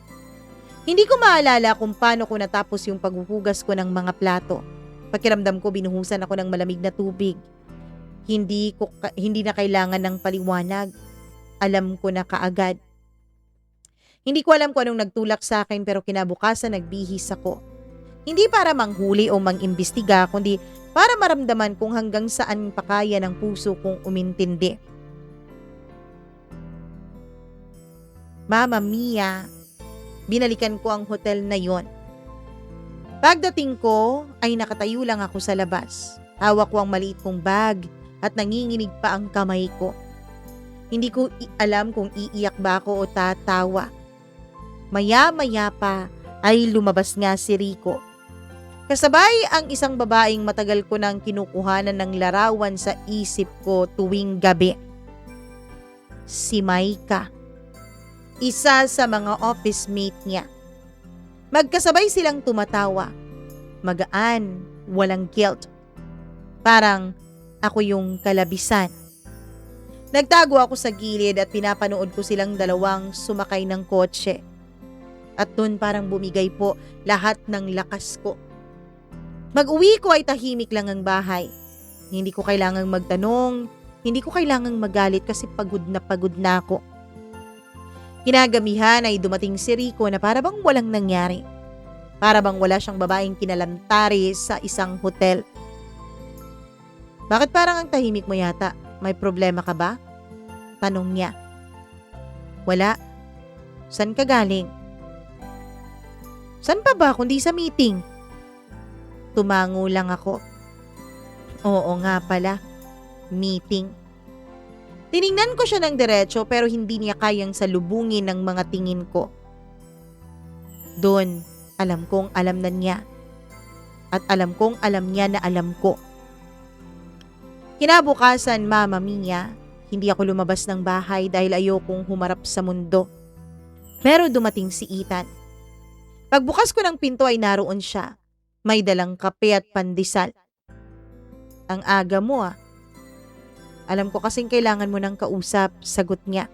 Hindi ko maalala kung paano ko natapos yung paghuhugas ko ng mga plato. Pakiramdam ko binuhusan ako ng malamig na tubig. Hindi na kailangan ng paliwanag. Alam ko na kaagad. Hindi ko alam kung anong nagtulak sa akin pero kinabukasan nagbihis ako. Hindi para manghuli o mangimbestiga kundi para maramdaman kung hanggang saan pa kaya ng puso kong umintindi. Mama Mia, binalikan ko ang hotel na yon. Pagdating ko ay nakatayo lang ako sa labas. Hawak ko ang maliit kong bag at nanginginig pa ang kamay ko. Hindi ko alam kung iiyak ba ako o tatawa. Maya-maya pa ay lumabas nga si Rico. Kasabay ang isang babaeng matagal ko nang kinukuhanan ng larawan sa isip ko tuwing gabi. Si Maika. Isa sa mga office mate niya. Magkasabay silang tumatawa. Magaan, walang guilt. Parang ako yung kalabisan. Nagtago ako sa gilid at pinapanood ko silang dalawang sumakay ng kotse. At doon parang bumigay po lahat ng lakas ko. Mag-uwi ko ay tahimik lang ang bahay. Hindi ko kailangang magtanong, hindi ko kailangang magalit kasi pagod na ako. Kinagamihan ay dumating si Rico na para bang walang nangyari. Para bang wala siyang babaeng kinalantari sa isang hotel. Bakit parang ang tahimik mo yata? May problema ka ba? Tanong niya. Wala. San ka galing? San pa ba kundi sa meeting? Tumango lang ako. Oo nga pala. Meeting. Tiningnan ko siya ng diretso pero hindi niya kayang salubungin ng mga tingin ko. Doon, alam kong alam na niya. At alam kong alam niya na alam ko. Kinabukasan, Mama Mia, hindi ako lumabas ng bahay dahil ayokong humarap sa mundo. Pero dumating si Ethan. Pagbukas ko ng pinto ay naroon siya. May dalang kape at pandesal. Ang aga mo ah. Alam ko kasing kailangan mo ng kausap, sagot niya.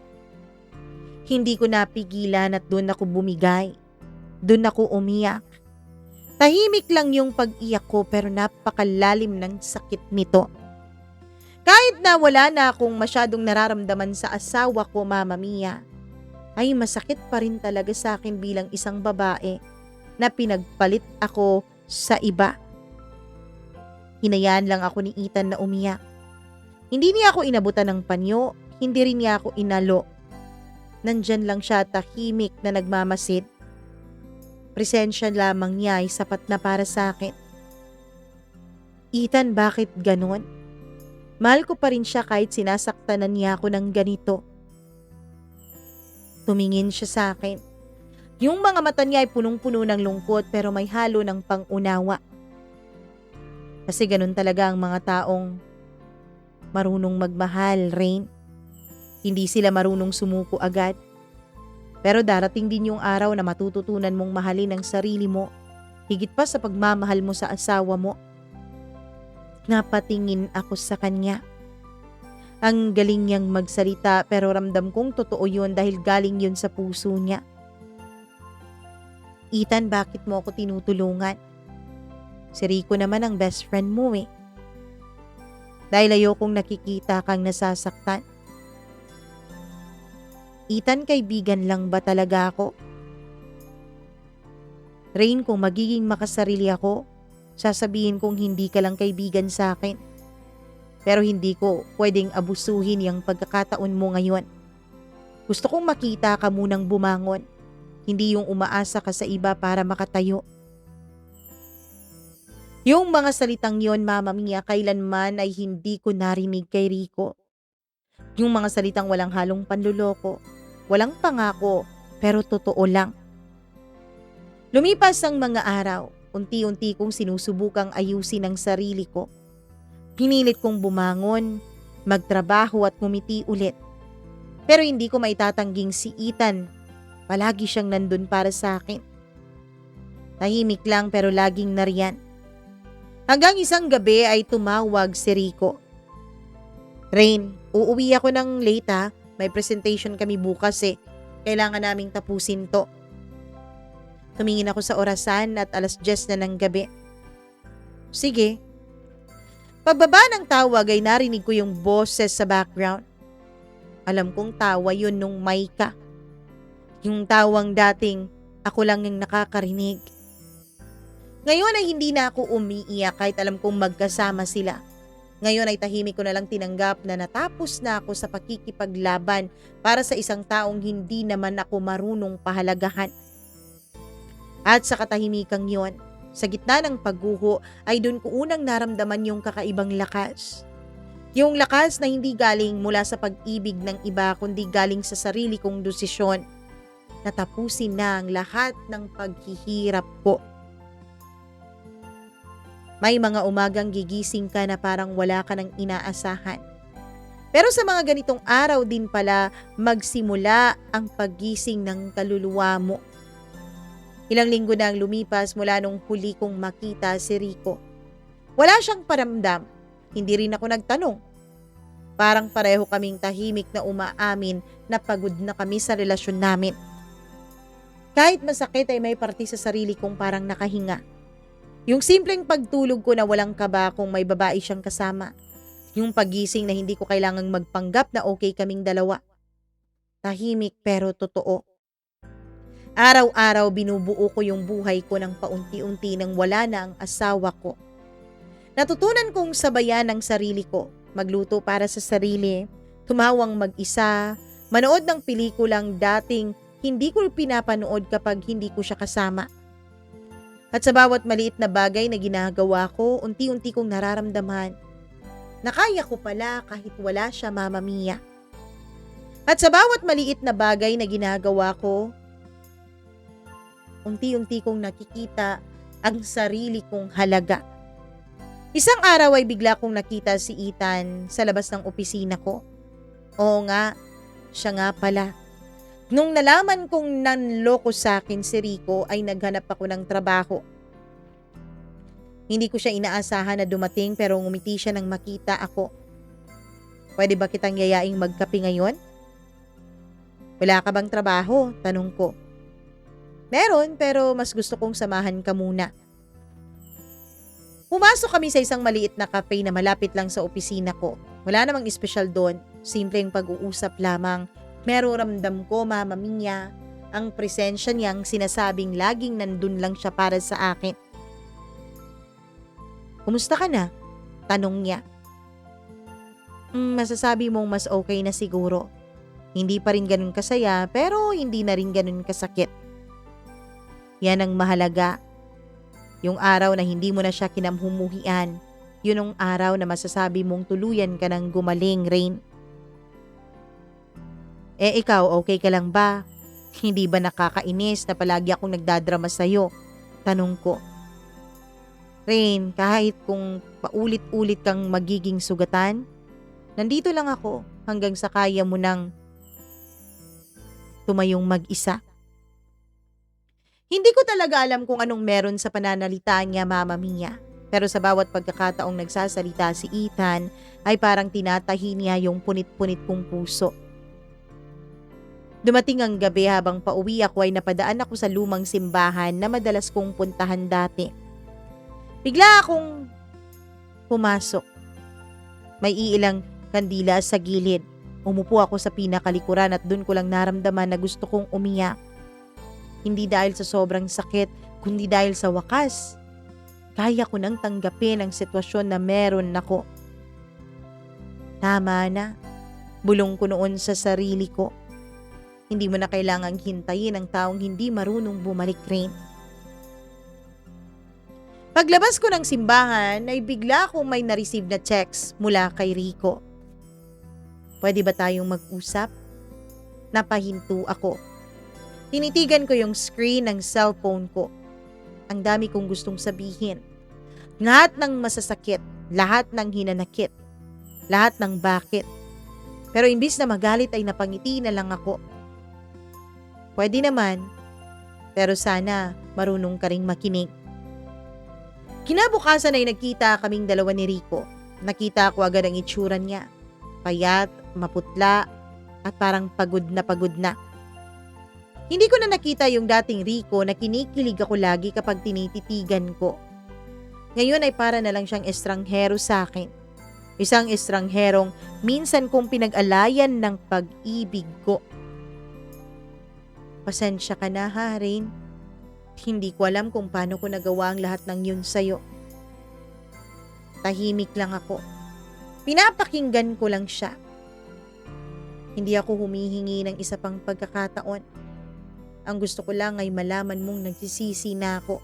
Hindi ko napigilan at doon ako bumigay. Doon ako umiyak. Tahimik lang yung pag-iyak ko pero napakalalim ng sakit nito. Kahit na wala na akong masyadong nararamdaman sa asawa ko, Mama Mia, ay masakit pa rin talaga sa akin bilang isang babae na pinagpalit ako sa iba. Hinayaan lang ako ni Ethan na umiyak. Hindi niya ako inabutan ng panyo, hindi rin niya ako inalo. Nandyan lang siya tahimik na nagmamasid. Presensya lamang niya ay sapat na para sa akin. Ethan, bakit ganon? Mahal ko pa rin siya kahit sinasaktanan niya ako ng ganito. Tumingin siya sa akin. Yung mga mata niya ay punong-puno ng lungkot pero may halo ng pang-unawa. Kasi ganun talaga ang mga taong marunong magmahal, Rain. Hindi sila marunong sumuko agad. Pero darating din yung araw na matututunan mong mahalin ang sarili mo, higit pa sa pagmamahal mo sa asawa mo. Napatingin ako sa kanya. Ang galing niyang magsalita pero ramdam kong totoo yun dahil galing yun sa puso niya. Ethan, bakit mo ako tinutulungan? Si Rico naman ang best friend mo eh. Dahil ayokong nakikita kang nasasaktan. Ethan, kaibigan lang ba talaga ako? Rain, kung magiging makasarili ako, sasabihin kong hindi ka lang kaibigan sa akin. Pero hindi ko pwedeng abusuhin yung pagkakataon mo ngayon. Gusto kong makita ka munang bumangon, hindi yung umaasa ka sa iba para makatayo. Yung mga salitang yon, Mama Mia, kailanman ay hindi ko narinig kay Rico. Yung mga salitang walang halong panluloko, walang pangako, pero totoo lang. Lumipas ang mga araw, unti-unti kong sinusubukang ayusin ang sarili ko. Pinilit kong bumangon, magtrabaho at ngumiti ulit. Pero hindi ko maitatangging si Ethan. Palagi siyang nandun para sa akin. Tahimik lang pero laging nariyan. Hanggang isang gabi ay tumawag si Rico. Rain, uuwi ako ng late ha. May presentation kami bukas eh. Kailangan naming tapusin to. Tumingin ako sa orasan at 10:00 na ng gabi. Sige. Pagbaba ng tawag ay narinig ko yung boses sa background. Alam kong tawa yun nung Maika. Yung tawang dating ako lang yung nakakarinig. Ngayon ay hindi na ako umiiyak kahit alam kong magkasama sila. Ngayon ay tahimik ko na lang tinanggap na natapos na ako sa pakikipaglaban para sa isang taong hindi naman ako marunong pahalagahan. At sa katahimikang yon, sa gitna ng pagguho ay doon ko unang naramdaman yung kakaibang lakas. Yung lakas na hindi galing mula sa pag-ibig ng iba kundi galing sa sarili kong desisyon. Natapusin na ang lahat ng paghihirap ko. May mga umagang gigising ka na parang wala ka nang inaasahan. Pero sa mga ganitong araw din pala magsimula ang paggising ng kaluluwa mo. Ilang linggo na ang lumipas mula nung huli kong makita si Rico. Wala siyang paramdam. Hindi rin ako nagtanong. Parang pareho kaming tahimik na umaamin na pagod na kami sa relasyon namin. Kahit masakit ay may parte sa sarili kong parang nakahinga. Yung simpleng pagtulog ko na walang kaba kung may babae siyang kasama. Yung pagising na hindi ko kailangang magpanggap na okay kaming dalawa. Tahimik pero totoo. Araw-araw binubuo ko yung buhay ko ng paunti-unti nang wala na ang asawa ko. Natutunan kong sabayan ang sarili ko, magluto para sa sarili, tumawang mag-isa, manood ng pelikulang dating hindi ko pinapanood kapag hindi ko siya kasama. At sa bawat maliit na bagay na ginagawa ko, unti-unti kong nararamdaman na kaya ko pala kahit wala siya, Mama Mia. At sa bawat maliit na bagay na ginagawa ko, unti-unti kong nakikita ang sarili kong halaga. Isang araw ay bigla kong nakita si Ethan sa labas ng opisina ko. Oo nga, siya nga pala. Nung nalaman kong nanloko sa akin si Rico ay naghanap ako ng trabaho. Hindi ko siya inaasahan na dumating pero ngumiti siya nang makita ako. Pwede ba kitang yayaing magkape ngayon? Wala ka bang trabaho? Tanong ko. Meron pero mas gusto kong samahan ka muna. Pumasok kami sa isang maliit na cafe na malapit lang sa opisina ko. Wala namang espesyal doon, simpleng pag-uusap lamang. Pero ramdam ko, Mama Mia, ang presensya niyang sinasabing laging nandun lang siya para sa akin. Kumusta ka na? Tanong niya. Masasabi mong mas okay na siguro. Hindi pa rin ganun kasaya pero hindi na rin ganun kasakit. Yan ang mahalaga. Yung araw na hindi mo na siya kinamhumuhian, yun ang araw na masasabi mong tuluyan ka ng gumaling, Rain. Ikaw, okay ka lang ba? Hindi ba nakakainis na palagi akong nagdadrama sa'yo? Tanong ko. Rain, kahit kung paulit-ulit kang magiging sugatan, nandito lang ako hanggang sa kaya mo nang tumayong mag-isa. Hindi ko talaga alam kung anong meron sa pananalita niya, Mama Mia. Pero sa bawat pagkakataong nagsasalita si Ethan ay parang tinatahi niya yung punit-punit kong puso. Dumating ang gabi habang pauwi ako ay napadaan ako sa lumang simbahan na madalas kong puntahan dati. Bigla akong pumasok. May iilang kandila sa gilid. Umupo ako sa pinakalikuran at doon ko lang naramdaman na gusto kong umiyak. Hindi dahil sa sobrang sakit, kundi dahil sa wakas. Kaya ko nang tanggapin ang sitwasyon na meron ako. Tama na. Bulong ko noon sa sarili ko. Hindi mo na kailangang hintayin ang taong hindi marunong bumalik rin. Paglabas ko ng simbahan ay bigla akong may na-receive na text mula kay Rico. Pwede ba tayong mag-usap? Napahinto ako. Tinitigan ko yung screen ng cellphone ko. Ang dami kong gustong sabihin. Lahat ng masasakit, lahat ng hinanakit, lahat ng bakit. Pero imbis na magalit ay napangiti na lang ako. Pwede naman, pero sana marunong ka ring makinig. Kinabukasan ay nagkita kaming dalawa ni Rico. Nakita ko agad ang itsura niya. Payat, maputla, at parang pagod na. Hindi ko na nakita yung dating Rico na kinikilig ako lagi kapag tinititigan ko. Ngayon ay para na lang siyang estranghero sa akin. Isang estrangherong minsan kong pinag-alayan ng pag-ibig ko. Pasensya ka na, ha, Rain. Hindi ko alam kung paano ko nagawa ang lahat ng yun sa'yo. Tahimik lang ako. Pinapakinggan ko lang siya. Hindi ako humihingi ng isa pang pagkakataon. Ang gusto ko lang ay malaman mong nagsisisi na ako.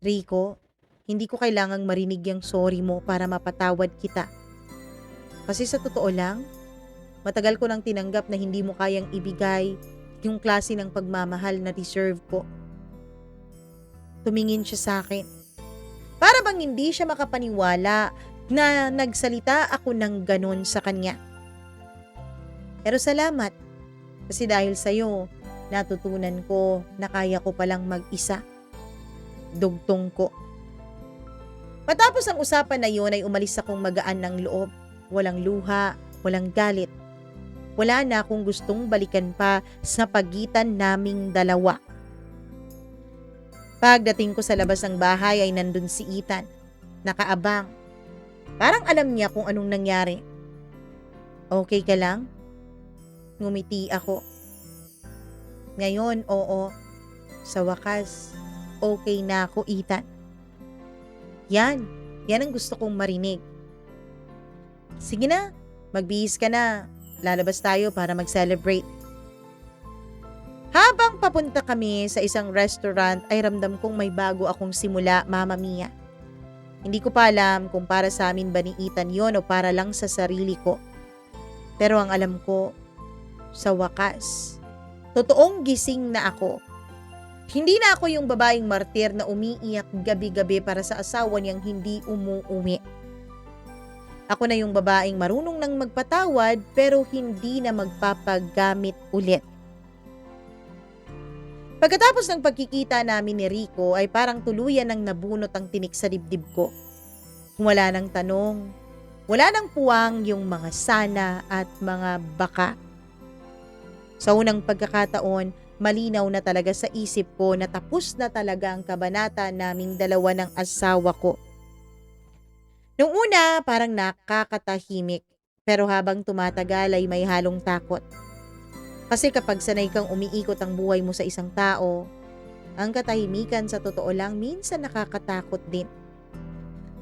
Rico, hindi ko kailangang marinig yung sorry mo para mapatawad kita. Kasi sa totoo lang, matagal ko nang tinanggap na hindi mo kayang ibigay yung klase ng pagmamahal na deserve ko. Tumingin siya sa akin. Para bang hindi siya makapaniwala na nagsalita ako ng ganon sa kanya. Pero salamat. Kasi dahil sa'yo, natutunan ko na kaya ko palang mag-isa. Dugtong ko. Matapos ang usapan na yun ay umalis akong magaan ng loob. Walang luha, walang galit. Wala na akong gustong balikan pa sa pagitan naming dalawa. Pagdating ko sa labas ng bahay ay nandun si Ethan. Nakaabang. Parang alam niya kung anong nangyari. Okay ka lang? Ngumiti ako. Ngayon, oo. Sa wakas, okay na ako, Ethan. Yan ang gusto kong marinig. Sige na, magbihis ka na. Lalabas tayo para mag-celebrate. Habang papunta kami sa isang restaurant ay ramdam kong may bago akong simula, Mama Mia. Hindi ko pa alam kung para sa amin ba ni Ethan yon o para lang sa sarili ko. Pero ang alam ko, sa wakas, totoong gising na ako. Hindi na ako yung babaeng martir na umiiyak gabi-gabi para sa asawa niyang hindi umuwi. Ako na yung babaeng marunong nang magpatawad pero hindi na magpapagamit ulit. Pagkatapos ng pagkikita namin ni Rico ay parang tuluyan nang nabunot ang tinik sa dibdib ko. Wala nang tanong, wala nang puwang yung mga sana at mga baka. Sa unang pagkakataon, malinaw na talaga sa isip ko na tapos na talaga ang kabanata naming dalawa ng asawa ko. Nung una, parang nakakatahimik, pero habang tumatagal ay may halong takot. Kasi kapag sanay kang umiikot ang buhay mo sa isang tao, ang katahimikan sa totoo lang minsan nakakatakot din.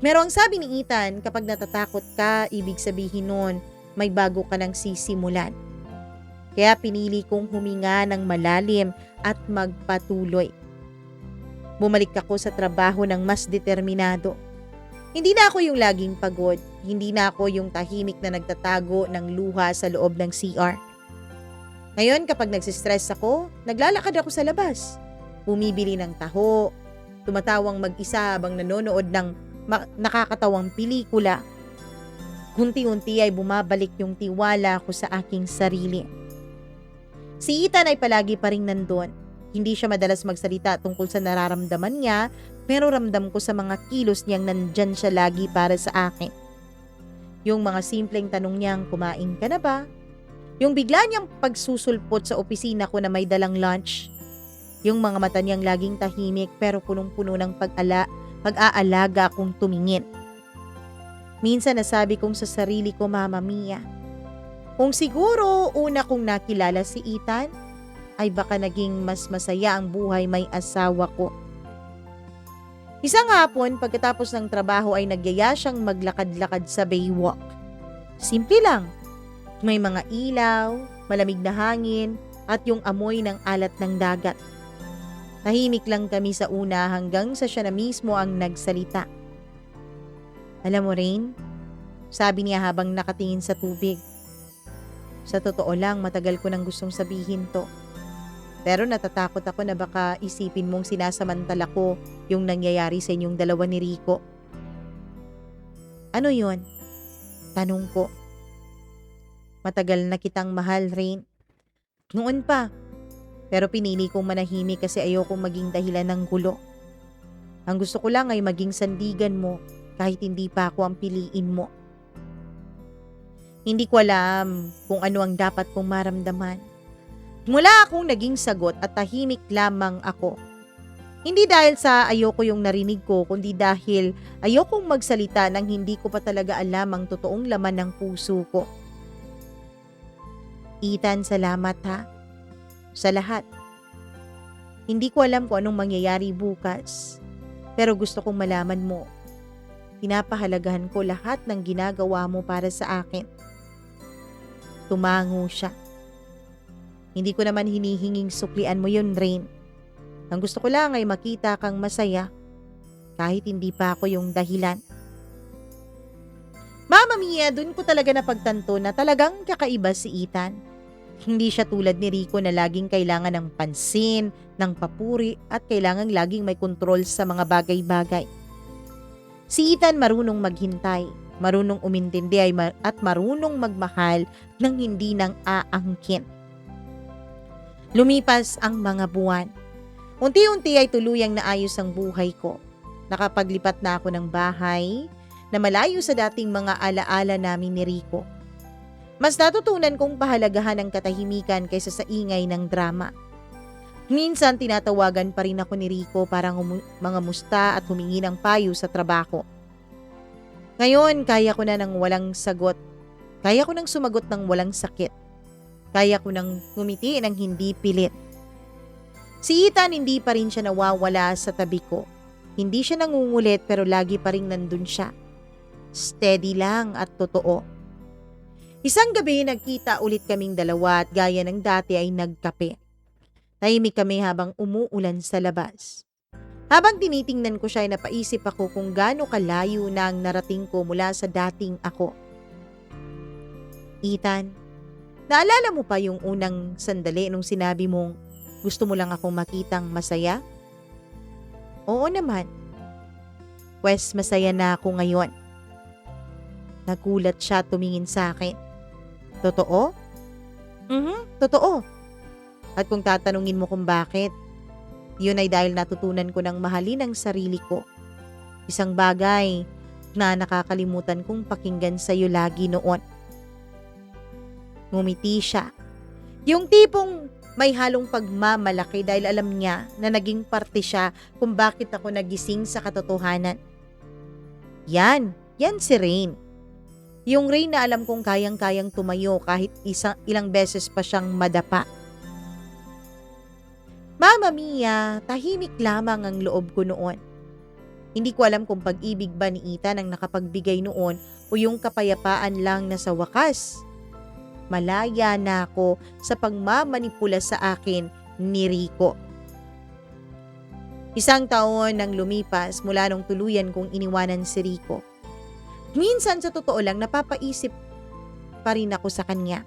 Pero ang sabi ni Ethan, kapag natatakot ka, ibig sabihin nun, may bago ka nang sisimulan. Kaya pinili kong huminga ng malalim at magpatuloy. Bumalik ako sa trabaho ng mas determinado. Hindi na ako yung laging pagod, hindi na ako yung tahimik na nagtatago ng luha sa loob ng CR. Ngayon kapag nagsistress ako, naglalakad ako sa labas. Bumibili ng taho, tumatawang mag-isa habang nanonood ng nakakatawang pelikula. Unti-unti ay bumabalik yung tiwala ko sa aking sarili. Si Ethan ay palagi pa rin nandun. Hindi siya madalas magsalita tungkol sa nararamdaman niya, pero ramdam ko sa mga kilos niyang nandyan siya lagi para sa akin. Yung mga simpleng tanong niyang, kumain ka na ba? Yung bigla niyang pagsusulpot sa opisina ko na may dalang lunch. Yung mga mata niyang laging tahimik pero punong-puno ng pag-aalaga kung tumingin. Minsan nasabi kong sa sarili ko, Mama Mia, kung siguro una kong nakilala si Ethan, ay baka naging mas masaya ang buhay may asawa ko. Isang hapon, pagkatapos ng trabaho ay nagyaya siyang maglakad-lakad sa baywalk. Simple lang. May mga ilaw, malamig na hangin, at yung amoy ng alat ng dagat. Tahimik lang kami sa una hanggang sa siya na mismo ang nagsalita. Alam mo, Rain, sabi niya habang nakatingin sa tubig. Sa totoo lang, matagal ko nang gustong sabihin to. Pero natatakot ako na baka isipin mong sinasamantala ko yung nangyayari sa inyong dalawa ni Rico. Ano yon? Tanong ko. Matagal na kitang mahal, Rain. Noon pa. Pero pinili kong manahimik kasi ayokong maging dahilan ng gulo. Ang gusto ko lang ay maging sandigan mo kahit hindi pa ako ang piliin mo. Hindi ko alam kung ano ang dapat kong maramdaman. Mula akong naging sagot at tahimik lamang ako. Hindi dahil sa ayoko yung narinig ko, kundi dahil ayokong magsalita nang hindi ko pa talaga alam ang totoong laman ng puso ko. Ethan, salamat ha. Sa lahat. Hindi ko alam kung anong mangyayari bukas. Pero gusto kong malaman mo. Pinapahalagahan ko lahat ng ginagawa mo para sa akin. Tumango siya. Hindi ko naman hinihinging suklian mo yun, Rain. Ang gusto ko lang ay makita kang masaya kahit hindi pa ako yung dahilan. Mama Mia, dun ko talaga napagtanto na talagang kakaiba si Ethan. Hindi siya tulad ni Rico na laging kailangan ng pansin, ng papuri at kailangang laging may kontrol sa mga bagay-bagay. Si Ethan marunong maghintay, marunong umintindi at marunong magmahal ng hindi nang aangkin. Lumipas ang mga buwan. Unti-unti ay tuluyang naayos ang buhay ko. Nakapaglipat na ako ng bahay na malayo sa dating mga alaala namin ni Rico. Mas natutunan kong pahalagahan ang katahimikan kaysa sa ingay ng drama. Minsan tinatawagan pa rin ako ni Rico para mga musta at humingi ng payo sa trabaho. Ngayon, kaya ko na ng walang sagot. Kaya ko nang sumagot ng walang sakit. Kaya ko nang ngumiti ng hindi pilit. Si Ethan hindi pa rin siya nawawala sa tabi ko. Hindi siya nangungulit pero lagi pa rin nandun siya. Steady lang at totoo. Isang gabi nagkita ulit kaming dalawa at gaya ng dati ay nagkape. Tahimik kami habang umuulan sa labas. Habang tinitingnan ko siya ay napaisip ako kung gaano kalayo na ang narating ko mula sa dating ako. Ethan, naalala mo pa yung unang sandali nung sinabi mong gusto mo lang akong makitang masaya? Oo naman. Pwes masaya na ako ngayon. Nagulat siya tumingin sa akin. Totoo? Totoo. At kung tatanungin mo kung bakit, yun ay dahil natutunan ko ng mahalin ang sarili ko. Isang bagay na nakakalimutan kong pakinggan sa'yo lagi noon. Ngumiti siya. Yung tipong may halong pagmamalaki dahil alam niya na naging parte siya kung bakit ako nagising sa katotohanan. Yan si Rain. Yung Rain na alam kong kayang-kayang tumayo kahit ilang beses pa siyang madapa. Mama Mia, tahimik lamang ang loob ko noon. Hindi ko alam kung pag-ibig ba ni Ethan ang nakapagbigay noon o yung kapayapaan lang na sa wakas. Malaya na ako sa pagmamanipula sa akin ni Rico. Isang taon nang lumipas mula nung tuluyan kong iniwanan si Rico. Minsan sa totoo lang napapaisip pa rin ako sa kanya.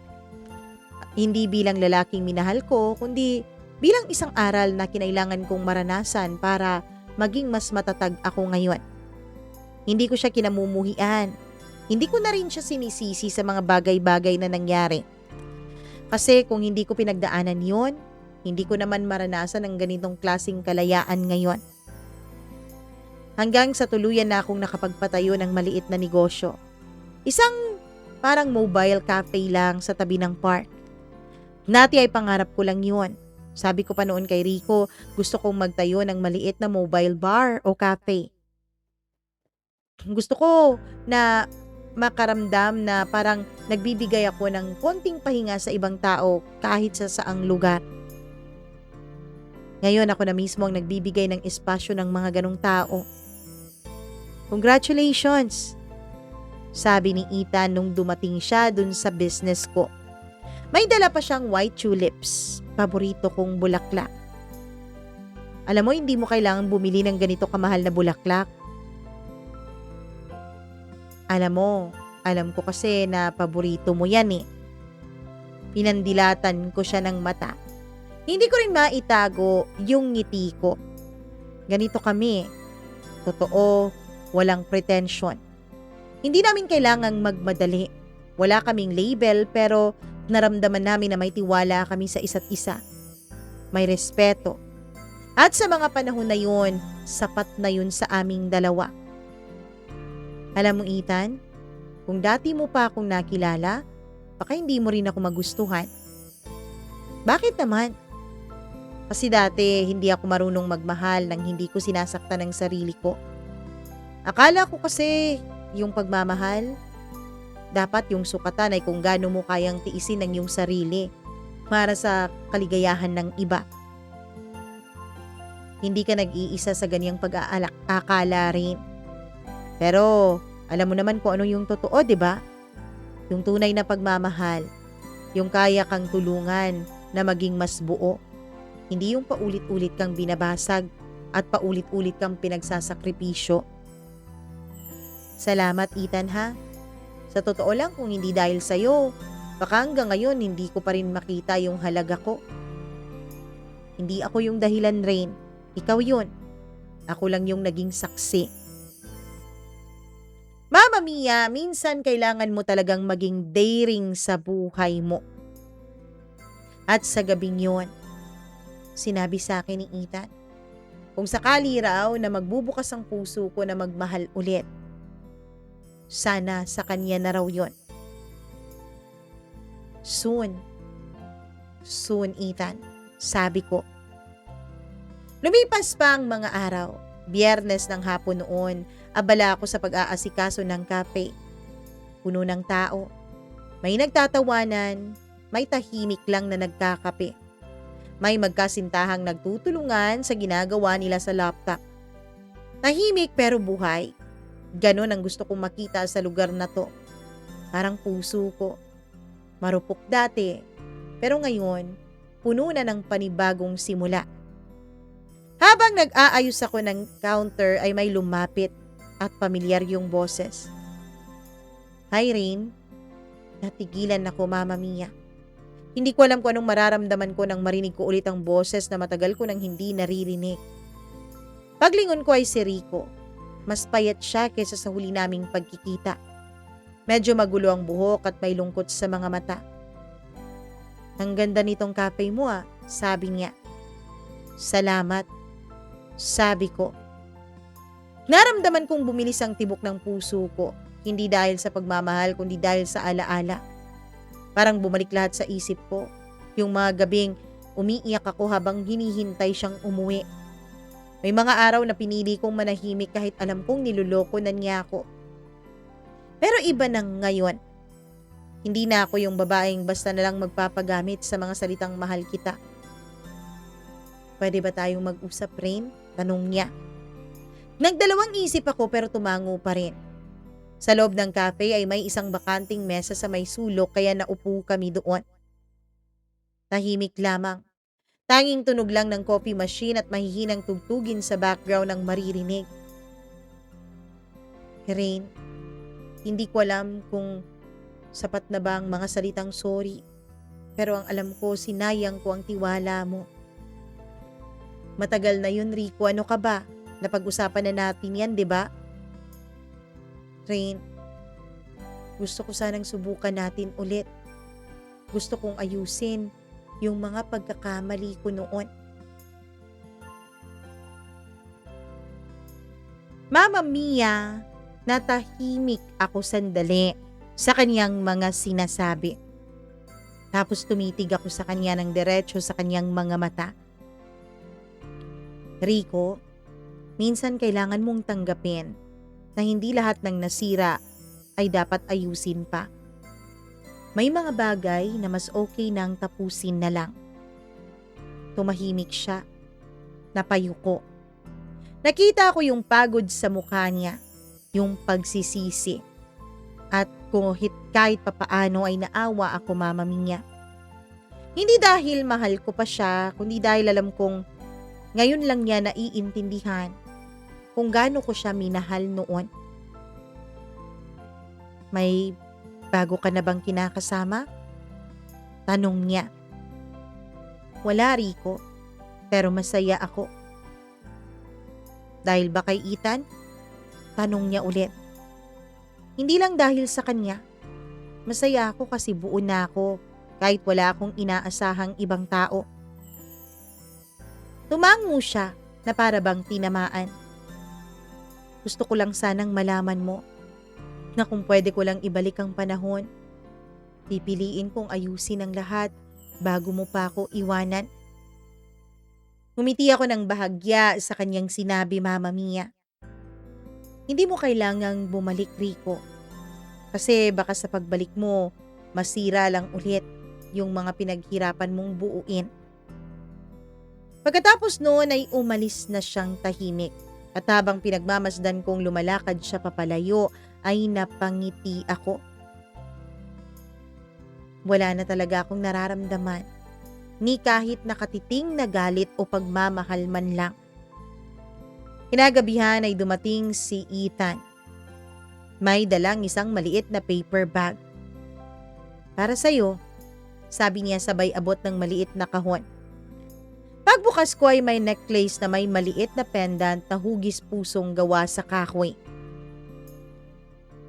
Hindi bilang lalaking minahal ko, kundi bilang isang aral na kinailangan kong maranasan para maging mas matatag ako ngayon. Hindi ko siya kinamumuhian. Hindi ko na rin siya sinisisi sa mga bagay-bagay na nangyari. Kasi kung hindi ko pinagdaanan yon, hindi ko naman maranasan ang ganitong klaseng kalayaan ngayon. Hanggang sa tuluyan na akong nakapagpatayo ng maliit na negosyo. Isang parang mobile cafe lang sa tabi ng park. Dati ay pangarap ko lang yun. Sabi ko pa noon kay Rico, gusto kong magtayo ng maliit na mobile bar o cafe. Gusto ko na makaramdam na parang nagbibigay ako ng konting pahinga sa ibang tao kahit sa saang lugar. Ngayon ako na mismo ang nagbibigay ng espasyo ng mga ganong tao. Congratulations! Sabi ni Ethan nung dumating siya dun sa business ko. May dala pa siyang white tulips, paborito kong bulaklak. Alam mo, hindi mo kailangan bumili ng ganito kamahal na bulaklak. Alam mo, alam ko kasi na paborito mo yan eh. Pinandilatan ko siya ng mata. Hindi ko rin maitago yung ngiti ko. Ganito kami. Totoo, walang pretension. Hindi namin kailangang magmadali. Wala kaming label pero naramdaman namin na may tiwala kami sa isa't isa. May respeto. At sa mga panahon na yun, sapat na yun sa aming dalawa. Alam mo Ethan, kung dati mo pa akong nakilala, baka hindi mo rin ako magustuhan. Bakit naman? Kasi dati hindi ako marunong magmahal nang hindi ko sinasaktan ang sarili ko. Akala ko kasi yung pagmamahal, dapat yung sukatan ay kung gaano mo kayang tiisin ang iyong sarili para sa kaligayahan ng iba. Hindi ka nag-iisa sa ganyang pag-aakala rin. Pero alam mo naman kung ano yung totoo, di ba? Yung tunay na pagmamahal, yung kaya kang tulungan na maging mas buo. Hindi yung paulit-ulit kang binabasag at paulit-ulit kang pinagsasakripisyo. Salamat Ethan ha. Sa totoo lang kung hindi dahil sa'yo, baka hanggang ngayon hindi ko pa rin makita yung halaga ko. Hindi ako yung dahilan Rain. Ikaw yun. Ako lang yung naging saksi. Mama Mia, minsan kailangan mo talagang maging daring sa buhay mo. At sa gabing yun, sinabi sa akin ni Ethan, kung sakali raw na magbubukas ang puso ko na magmahal ulit, sana sa kanya na raw yun. Soon. Soon, Ethan. Sabi ko. Lumipas pa ang mga araw. Biyernes ng hapon noon, abala ako sa pag-aasikaso ng cafe. Puno ng tao. May nagtatawanan, may tahimik lang na nagkakape. May magkasintahang nagtutulungan sa ginagawa nila sa laptop. Tahimik pero buhay. Ganon ang gusto kong makita sa lugar na to. Parang puso ko. Marupok dati, pero ngayon, puno na ng panibagong simula. Habang nag-aayos ako ng counter ay may lumapit at pamilyar yung boses. Hi Rain, natigilan ako Mama Mia. Hindi ko alam kung anong mararamdaman ko nang marinig ko ulit ang boses na matagal ko nang hindi naririnig. Paglingon ko ay si Rico. Mas payat siya kaysa sa huli naming pagkikita. Medyo magulo ang buhok at may lungkot sa mga mata. Ang ganda nitong cafe mo sabi niya. Salamat, sabi ko. Naramdaman kong bumilis ang tibok ng puso ko, hindi dahil sa pagmamahal kundi dahil sa alaala. Parang bumalik lahat sa isip ko, yung mga gabing umiiyak ako habang hinihintay siyang umuwi. May mga araw na pinili kong manahimik kahit alam kong niloloko na niya ako. Pero iba nang ngayon. Hindi na ako yung babaeng basta na lang magpapagamit sa mga salitang mahal kita. Pwede ba tayong mag-usap Rain? Tanong niya. Nagdalawang isip ako pero tumango pa rin. Sa loob ng cafe ay may isang bakanting mesa sa may sulok kaya naupo kami doon. Tahimik lamang. Tanging tunog lang ng coffee machine at mahihinang tugtugin sa background ang maririnig. Rain, hindi ko alam kung sapat na ba ang mga salitang sorry. Pero ang alam ko, sinayang ko ang tiwala mo. Matagal na yun, Rico. Ano ka ba? Napag-usapan na natin yan, di ba? Rain, gusto ko sanang subukan natin ulit. Gusto kong ayusin yung mga pagkakamali ko noon. Mama Mia, natahimik ako sandali sa kanyang mga sinasabi. Tapos tumitig ako sa kanya ng diretso sa kanyang mga mata. Rico, minsan kailangan mong tanggapin na hindi lahat ng nasira ay dapat ayusin pa. May mga bagay na mas okay nang tapusin na lang. Tumahimik siya. Napayuko. Nakita ko yung pagod sa mukha niya, yung pagsisisi. At kahit papaano ay naawa ako, Mama Mia. Hindi dahil mahal ko pa siya, kundi dahil alam kong ngayon lang niya naiintindihan kung gaano ko siya minahal noon. May bago ka na bang kinakasama? Tanong niya. Wala, Rico, pero masaya ako. Dahil ba kay Ethan? Tanong niya ulit. Hindi lang dahil sa kanya. Masaya ako kasi buo na ako kahit wala akong inaasahang ibang tao. Tumango siya na para bang tinamaan. Gusto ko lang sanang malaman mo na kung pwede ko lang ibalik ang panahon, pipiliin kong ayusin ang lahat bago mo pa ako iwanan. Ngumiti ako ng bahagya sa kanyang sinabi, Mama Mia. Hindi mo kailangang bumalik, Rico. Kasi baka sa pagbalik mo, masira lang ulit yung mga pinaghirapan mong buuin. Pagkatapos noon ay umalis na siyang tahimik. At habang pinagmamasdan kong lumalakad siya papalayo, ay napangiti ako. Wala na talaga akong nararamdaman, ni kahit nakatiting na galit o pagmamahal man lang. Kinagabihan ay dumating si Ethan. May dalang isang maliit na paper bag. Para sa'yo, sabi niya sabay abot ng maliit na kahon. Pagbukas ko ay may necklace na may maliit na pendant na hugis pusong gawa sa kahoy.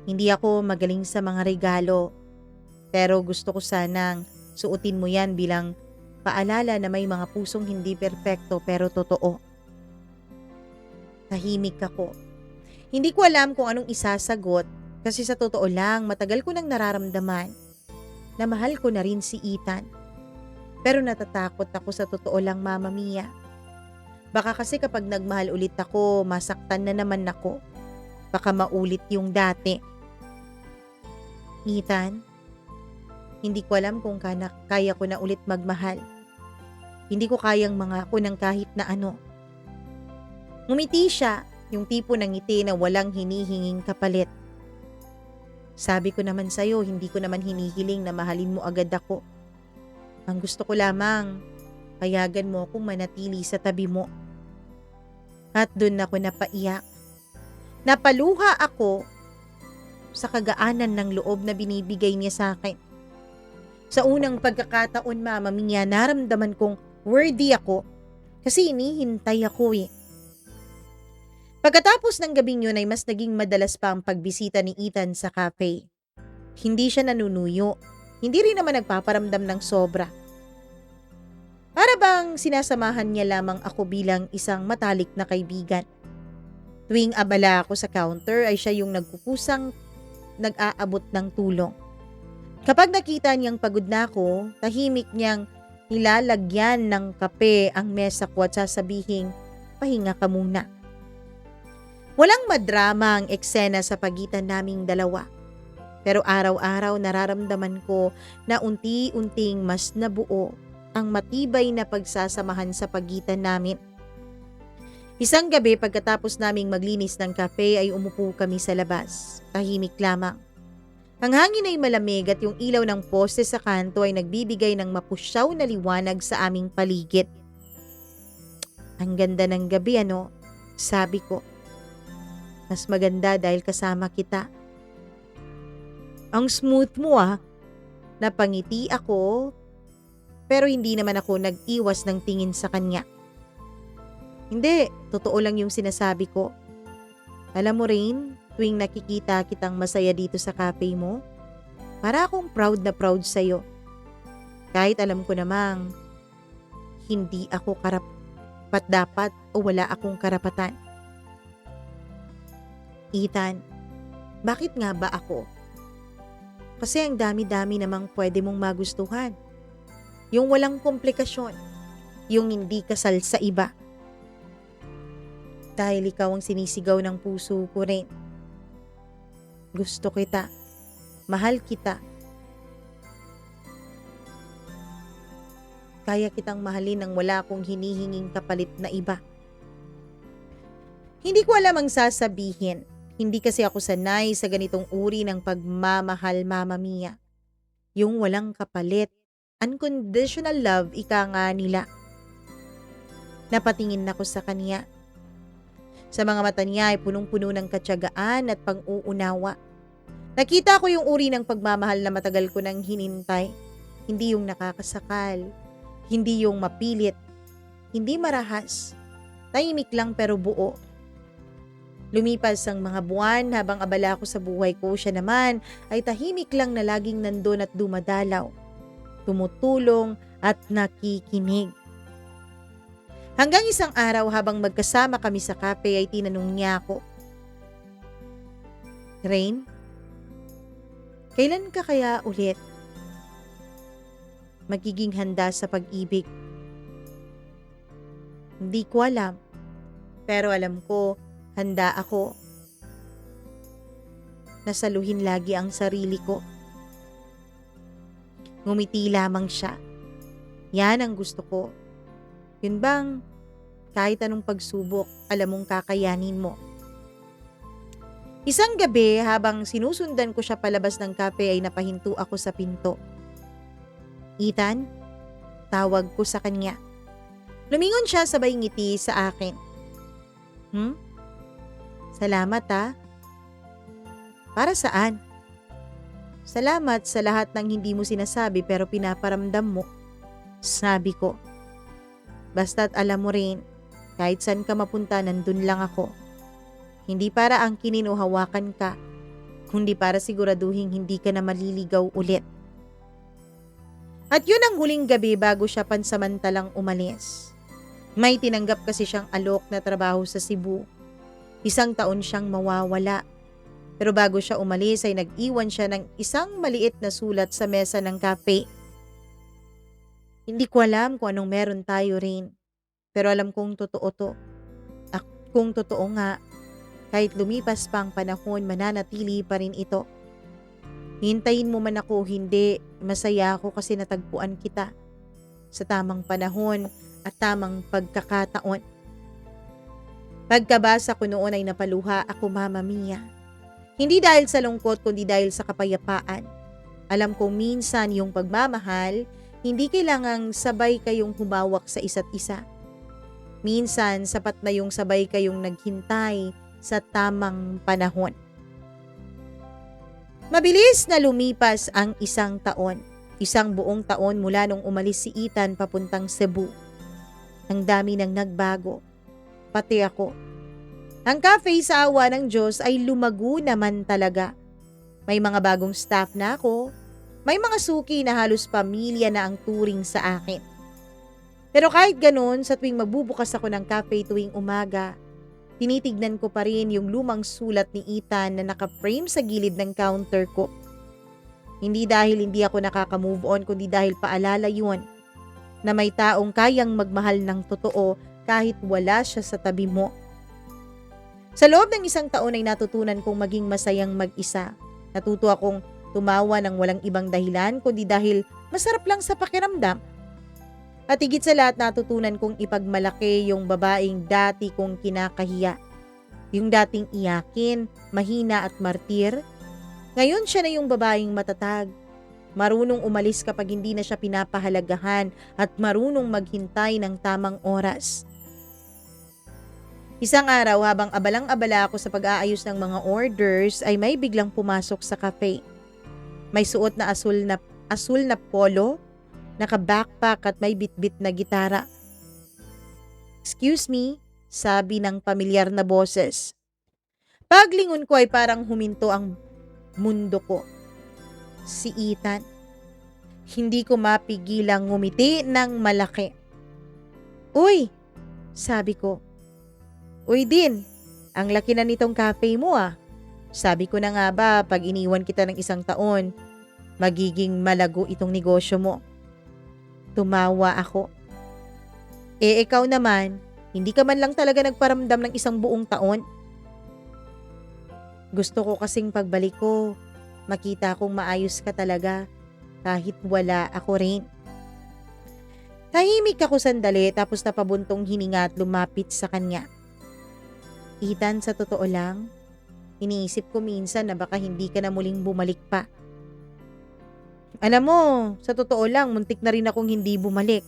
Hindi ako magaling sa mga regalo, pero gusto ko sanang suotin mo yan bilang paalala na may mga pusong hindi perpekto pero totoo. Tahimik ako. Hindi ko alam kung anong isasagot kasi sa totoo lang matagal ko nang nararamdaman na mahal ko na rin si Ethan. Pero natatakot ako sa totoo lang, Mama Mia. Baka kasi kapag nagmahal ulit ako, masaktan na naman ako. Baka maulit yung dati. Ethan, hindi ko alam kung kaya ko na ulit magmahal. Hindi ko kayang mangako ng kahit na ano. Ngumiti siya, yung tipo ng ngiti na walang hinihinging kapalit. Sabi ko naman sa'yo, hindi ko naman hinihiling na mahalin mo agad ako. Ang gusto ko lamang, payagan mo akong manatili sa tabi mo. At doon ako napaiyak. Napaluha ako sa kagaanan ng loob na binibigay niya sa akin. Sa unang pagkakataon, Mama Mia, naramdaman kong worthy ako kasi inihintay ako eh. Pagkatapos ng gabing yun ay mas naging madalas pa ang pagbisita ni Ethan sa cafe. Hindi siya nanunuyo. Hindi rin naman nagpaparamdam ng sobra. Para bang sinasamahan niya lamang ako bilang isang matalik na kaibigan. Tuwing abala ako sa counter ay siya yung nagpupusang nag-aabot ng tulong. Kapag nakita niyang pagod na ako, tahimik niyang nilalagyan ng kape ang mesa ko at sasabihing, pahinga ka muna. Walang madrama ang eksena sa pagitan naming dalawa. Pero araw-araw nararamdaman ko na unti-unting mas nabuo ang matibay na pagsasamahan sa pagitan namin. Isang gabi pagkatapos naming maglinis ng kape ay umupo kami sa labas. Tahimik lamang. Ang hangin ay malamig at yung ilaw ng poste sa kanto ay nagbibigay ng mapusyaw na liwanag sa aming paligid. Ang ganda ng gabi, ano? Sabi ko. Mas maganda dahil kasama kita. Ang smooth mo ah. Napangiti ako, pero hindi naman ako nag-iwas ng tingin sa kanya. Hindi, totoo lang yung sinasabi ko. Alam mo rin, tuwing nakikita kitang masaya dito sa cafe mo, para akong proud na proud sa'yo. Kahit alam ko namang hindi ako karapat dapat o wala akong karapatan. Ethan, bakit nga ba ako? Kasi ang dami-dami namang pwede mong magustuhan. Yung walang komplikasyon. Yung hindi kasal sa iba. Dahil ikaw ang sinisigaw ng puso ko rin. Gusto kita. Mahal kita. Kaya kitang mahalin nang wala akong hinihinging kapalit na iba. Hindi ko alam ang sasabihin. Hindi kasi ako sanay sa ganitong uri ng pagmamahal, Mama Mia. Yung walang kapalit. Unconditional love, ika nga nila. Napatingin ako sa kanya. Sa mga mata niya ay punong-puno ng katyagaan at pang-uunawa. Nakita ko yung uri ng pagmamahal na matagal ko nang hinintay. Hindi yung nakakasakal. Hindi yung mapilit. Hindi marahas. Tahimik lang pero buo. Lumipas ang mga buwan habang abala ako sa buhay ko, siya naman ay tahimik lang na laging nandun at dumadalaw. Tumutulong at nakikinig. Hanggang isang araw habang magkasama kami sa kape ay tinanong niya ako, Rain, kailan ka kaya ulit magiging handa sa pag-ibig? Hindi ko alam, pero alam ko handa ako. Nasaluhin lagi ang sarili ko. Ngumiti lamang siya. Yan ang gusto ko. Yun bang kahit anong pagsubok, alam mong kakayanin mo. Isang gabi habang sinusundan ko siya palabas ng kape ay napahinto ako sa pinto. Ethan, tawag ko sa kanya. Lumingon siya sabay ngiti sa akin. Salamat ah. Para saan? Salamat sa lahat ng hindi mo sinasabi pero pinaparamdam mo. Sabi ko. Basta't alam mo rin, kahit saan ka mapunta nandun lang ako. Hindi para angkinin o hawakan ka, kundi para siguraduhin hindi ka na maliligaw ulit. At yun ang huling gabi bago siya pansamantalang umalis. May tinanggap kasi siyang alok na trabaho sa Cebu. 1 taon siyang mawawala. Pero bago siya umalis ay nag-iwan siya ng isang maliit na sulat sa mesa ng cafe. Hindi ko alam kung anong meron tayo rin. Pero alam kong totoo to. At kung totoo nga, kahit lumipas pa ang panahon, mananatili pa rin ito. Hintayin mo man ako o hindi, masaya ako kasi natagpuan kita. Sa tamang panahon at tamang pagkakataon. Pagkabasa ko noon ay napaluha ako, Mama Mia. Hindi dahil sa lungkot kundi dahil sa kapayapaan. Alam kong minsan yung pagmamahal, hindi kailangang sabay kayong humawak sa isa't isa. Minsan sapat na yung sabay kayong naghintay sa tamang panahon. Mabilis na lumipas ang 1 taon. 1 buong taon mula nung umalis si Ethan papuntang Cebu. Ang dami nang nagbago. Pati ako. Ang cafe sa awa ng Diyos ay lumago naman talaga. May mga bagong staff na ako. May mga suki na halos pamilya na ang turing sa akin. Pero kahit ganun, sa tuwing magbubukas ako ng cafe tuwing umaga, tinitignan ko pa rin yung lumang sulat ni Ethan na naka-frame sa gilid ng counter ko. Hindi dahil hindi ako nakaka-move on, kundi dahil paalala yun na may taong kayang magmahal ng totoo kahit wala siya sa tabi mo. Sa loob ng 1 taon ay natutunan kong maging masayang mag-isa. Natuto akong tumawa ng walang ibang dahilan kundi dahil masarap lang sa pakiramdam. At higit sa lahat natutunan kong ipagmalaki yung babaeng dati kong kinakahiya. Yung dating iyakin, mahina at martir. Ngayon siya na yung babaeng matatag. Marunong umalis kapag hindi na siya pinapahalagahan at marunong maghintay ng tamang oras. Isang araw habang abalang-abala ako sa pag-aayos ng mga orders ay may biglang pumasok sa cafe. May suot na asul na polo, naka-backpack at may bitbit na gitara. Excuse me, sabi ng pamilyar na boses. Paglingon ko ay parang huminto ang mundo ko. Si Ethan. Hindi ko mapigilang ngumiti ng malaki. Uy, sabi ko. Uy din, ang laki na nitong cafe mo ah. Sabi ko na nga ba, pag iniwan kita ng 1 taon, magiging malago itong negosyo mo. Tumawa ako. Ikaw naman, hindi ka man lang talaga nagparamdam ng 1 buong taon. Gusto ko kasing pagbalik ko, makita kong maayos ka talaga kahit wala ako rin. Tahimik ako sandali tapos napabuntong hininga at lumapit sa kanya. Ethan, sa totoo lang, iniisip ko minsan na baka hindi ka na muling bumalik pa. Alam mo, sa totoo lang, muntik na rin akong hindi bumalik.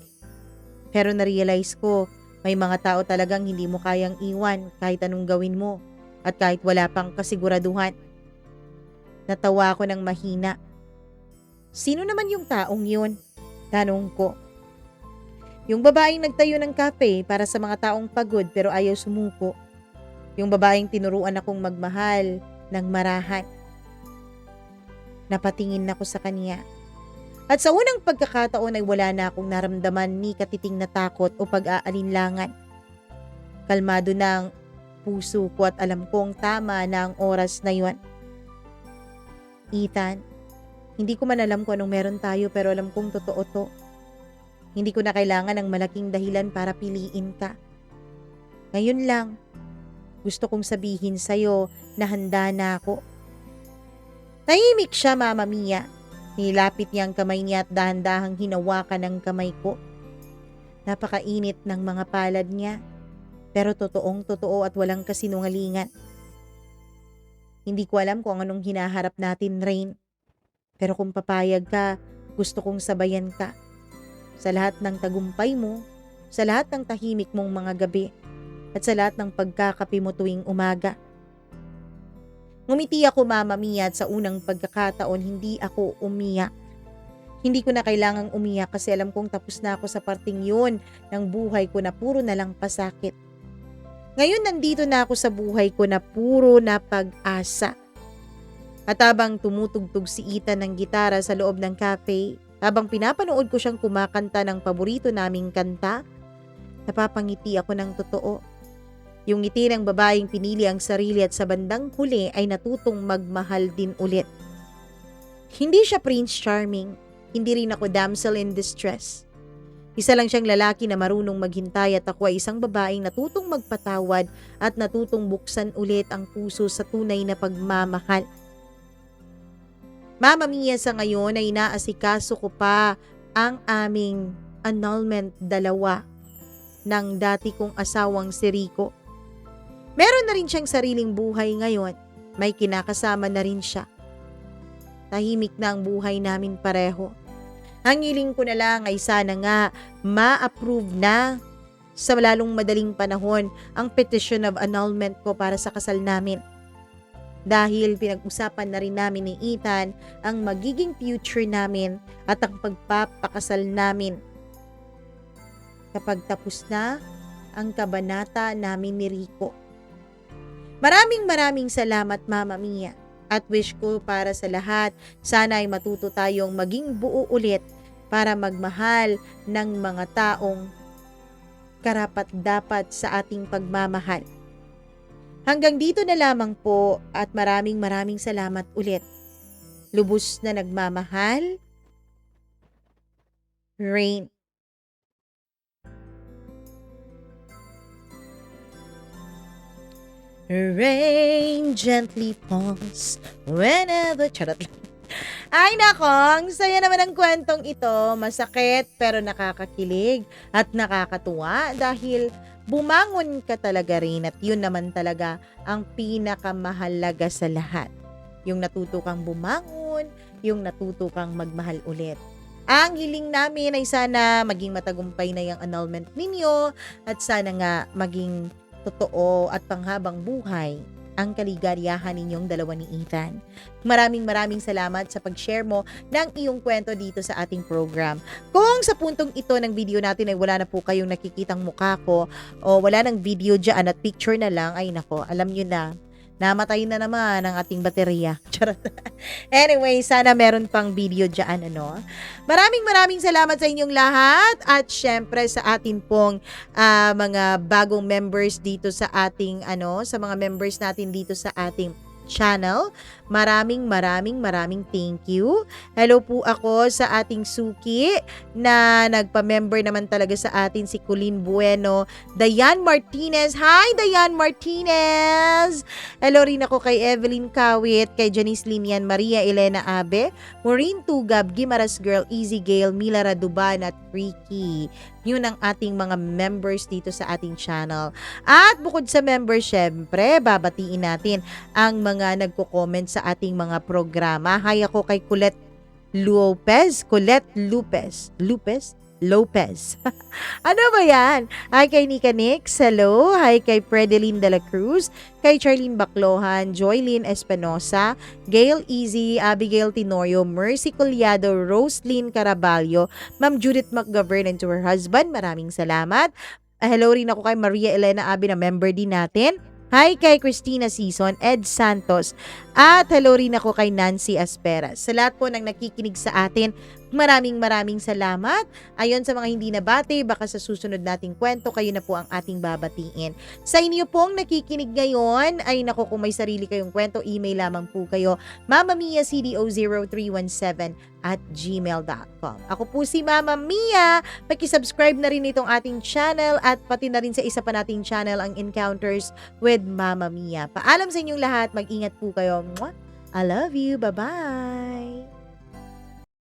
Pero na-realize ko, may mga tao talagang hindi mo kayang iwan kahit anong gawin mo at kahit wala pang kasiguraduhan. Natawa ako ng mahina. Sino naman yung taong yun? Tanong ko. Yung babaeng nagtayo ng cafe para sa mga taong pagod pero ayaw sumuko. Yung babaeng tinuruan akong magmahal ng marahan. Napatingin ako sa kanya. At sa unang pagkakataon ay wala na akong naramdaman ni katiting na takot o pag-aalinlangan. Kalmado na ang puso ko at alam kong tama na ang oras na yun. Ethan, hindi ko man alam kung anong meron tayo pero alam kong totoo to. Hindi ko na kailangan ng malaking dahilan para piliin ka. Ngayon lang, gusto kong sabihin sa'yo na handa na ako. Tahimik siya, Mama Mia. Nilapit niya ang kamay niya at dahan-dahang hinawakan ang kamay ko. Napakainit ng mga palad niya, pero totoong totoo at walang kasinungalingan. Hindi ko alam kung anong hinaharap natin, Rain. Pero kung papayag ka, gusto kong sabayan ka. Sa lahat ng tagumpay mo, sa lahat ng tahimik mong mga gabi, at sa lahat ng pagkakape mo tuwing umaga. Ngumiti ako, Mama Mia, at sa unang pagkakataon hindi ako umiyak. Hindi ko na kailangang umiyak kasi alam kong tapos na ako sa parting yun ng buhay ko na puro na lang pasakit. Ngayon nandito na ako sa buhay ko na puro na pag-asa. At habang tumutugtog si Ethan ng gitara sa loob ng cafe, habang pinapanood ko siyang kumakanta ng paborito naming kanta, napapangiti ako ng totoo. Yung ngiti ng babaeng pinili ang sarili at sa bandang huli ay natutong magmahal din ulit. Hindi siya Prince Charming, hindi rin ako damsel in distress. Isa lang siyang lalaki na marunong maghintay at ako ay isang babaeng natutong magpatawad at natutong buksan ulit ang puso sa tunay na pagmamahal. Mama Mia, sa ngayon ay inaasikaso ko pa ang aming annulment 2 ng dati kong asawang si Rico. Meron na rin siyang sariling buhay ngayon. May kinakasama na rin siya. Tahimik na ang buhay namin pareho. Ang hiling ko na lang ay sana nga ma-approve na sa lalong madaling panahon ang petition of annulment ko para sa kasal namin. Dahil pinag-usapan na rin namin ni Ethan ang magiging future namin at ang pagpapakasal namin. Kapag tapos na ang kabanata namin ni Rico. Maraming salamat, Mama Mia. At wish ko para sa lahat, sana ay matuto tayong maging buo ulit para magmahal ng mga taong karapat-dapat sa ating pagmamahal. Hanggang dito na lamang po at maraming salamat ulit. Lubos na nagmamahal, Rain. Rain gently falls whenever... Charot lang. Ay nako, ang saya naman ng kwentong ito. Masakit pero nakakakilig at nakakatuwa dahil bumangon ka talaga rin at yun naman talaga ang pinakamahalaga sa lahat. Yung natuto kang bumangon, yung natuto kang magmahal ulit. Ang hiling namin ay sana maging matagumpay na yung annulment ninyo at sana nga maging totoo at panghabang buhay ang kaligayahan ninyong dalawa ni Ethan. Maraming salamat sa pag-share mo ng iyong kwento dito sa ating program. Kung sa puntong ito ng video natin ay wala na po kayong nakikitang mukha ko o wala ng video dyan at picture na lang, ay nako, alam nyo na, namatay na naman ang ating baterya. Charot. Anyway, sana meron pang video dyan, ano. Maraming salamat sa inyong lahat at syempre sa atin pong mga bagong members dito sa ating sa mga members natin dito sa ating channel. Maraming thank you. Hello po ako sa ating suki na nagpa-member naman talaga sa atin, si Colleen Bueno, Dayan Martinez. Hi, Dayan Martinez! Hello rin ako kay Evelyn Kawit, kay Janice Linian, Maria Elena Abe, Maureen Tugab, Gimaras Girl, Easy Gale, Mila Raduban at Ricky. Yun ang ating mga members dito sa ating channel. At bukod sa members, syempre, babatiin natin ang mga nagko-comment sa ating mga programa. Hi ako kay Colette Lopez. Ano ba yan? Hi kay Nika Nix, hello. Hi kay Fredeline de la Cruz, kay Charlene Baclohan, Joylyn Espinosa, Gail Easy, Abigail Tenorio, Mercy Collado, Roslyn Caraballo, Ma'am Judith McGovern, and to her husband, maraming salamat. Hello rin ako kay Maria Elena Abi na member din natin. Hi kay Christina Season, Ed Santos, at hello rin ako kay Nancy Asperas. Sa lahat po ng nakikinig sa atin, maraming salamat. Ayon sa mga hindi nabati, baka sa susunod nating kwento, kayo na po ang ating babatiin. Sa inyo pong nakikinig ngayon, ay naku, kung may sarili kayong kwento, email lamang po kayo, mamamiacdo0317@gmail.com. Ako po si Mama Mia. Paki-subscribe na rin itong ating channel at pati na rin sa isa pa nating channel, ang Encounters with Mama Mia. Paalam sa inyong lahat, mag-ingat po kayo. Mwah! I love you. Bye-bye!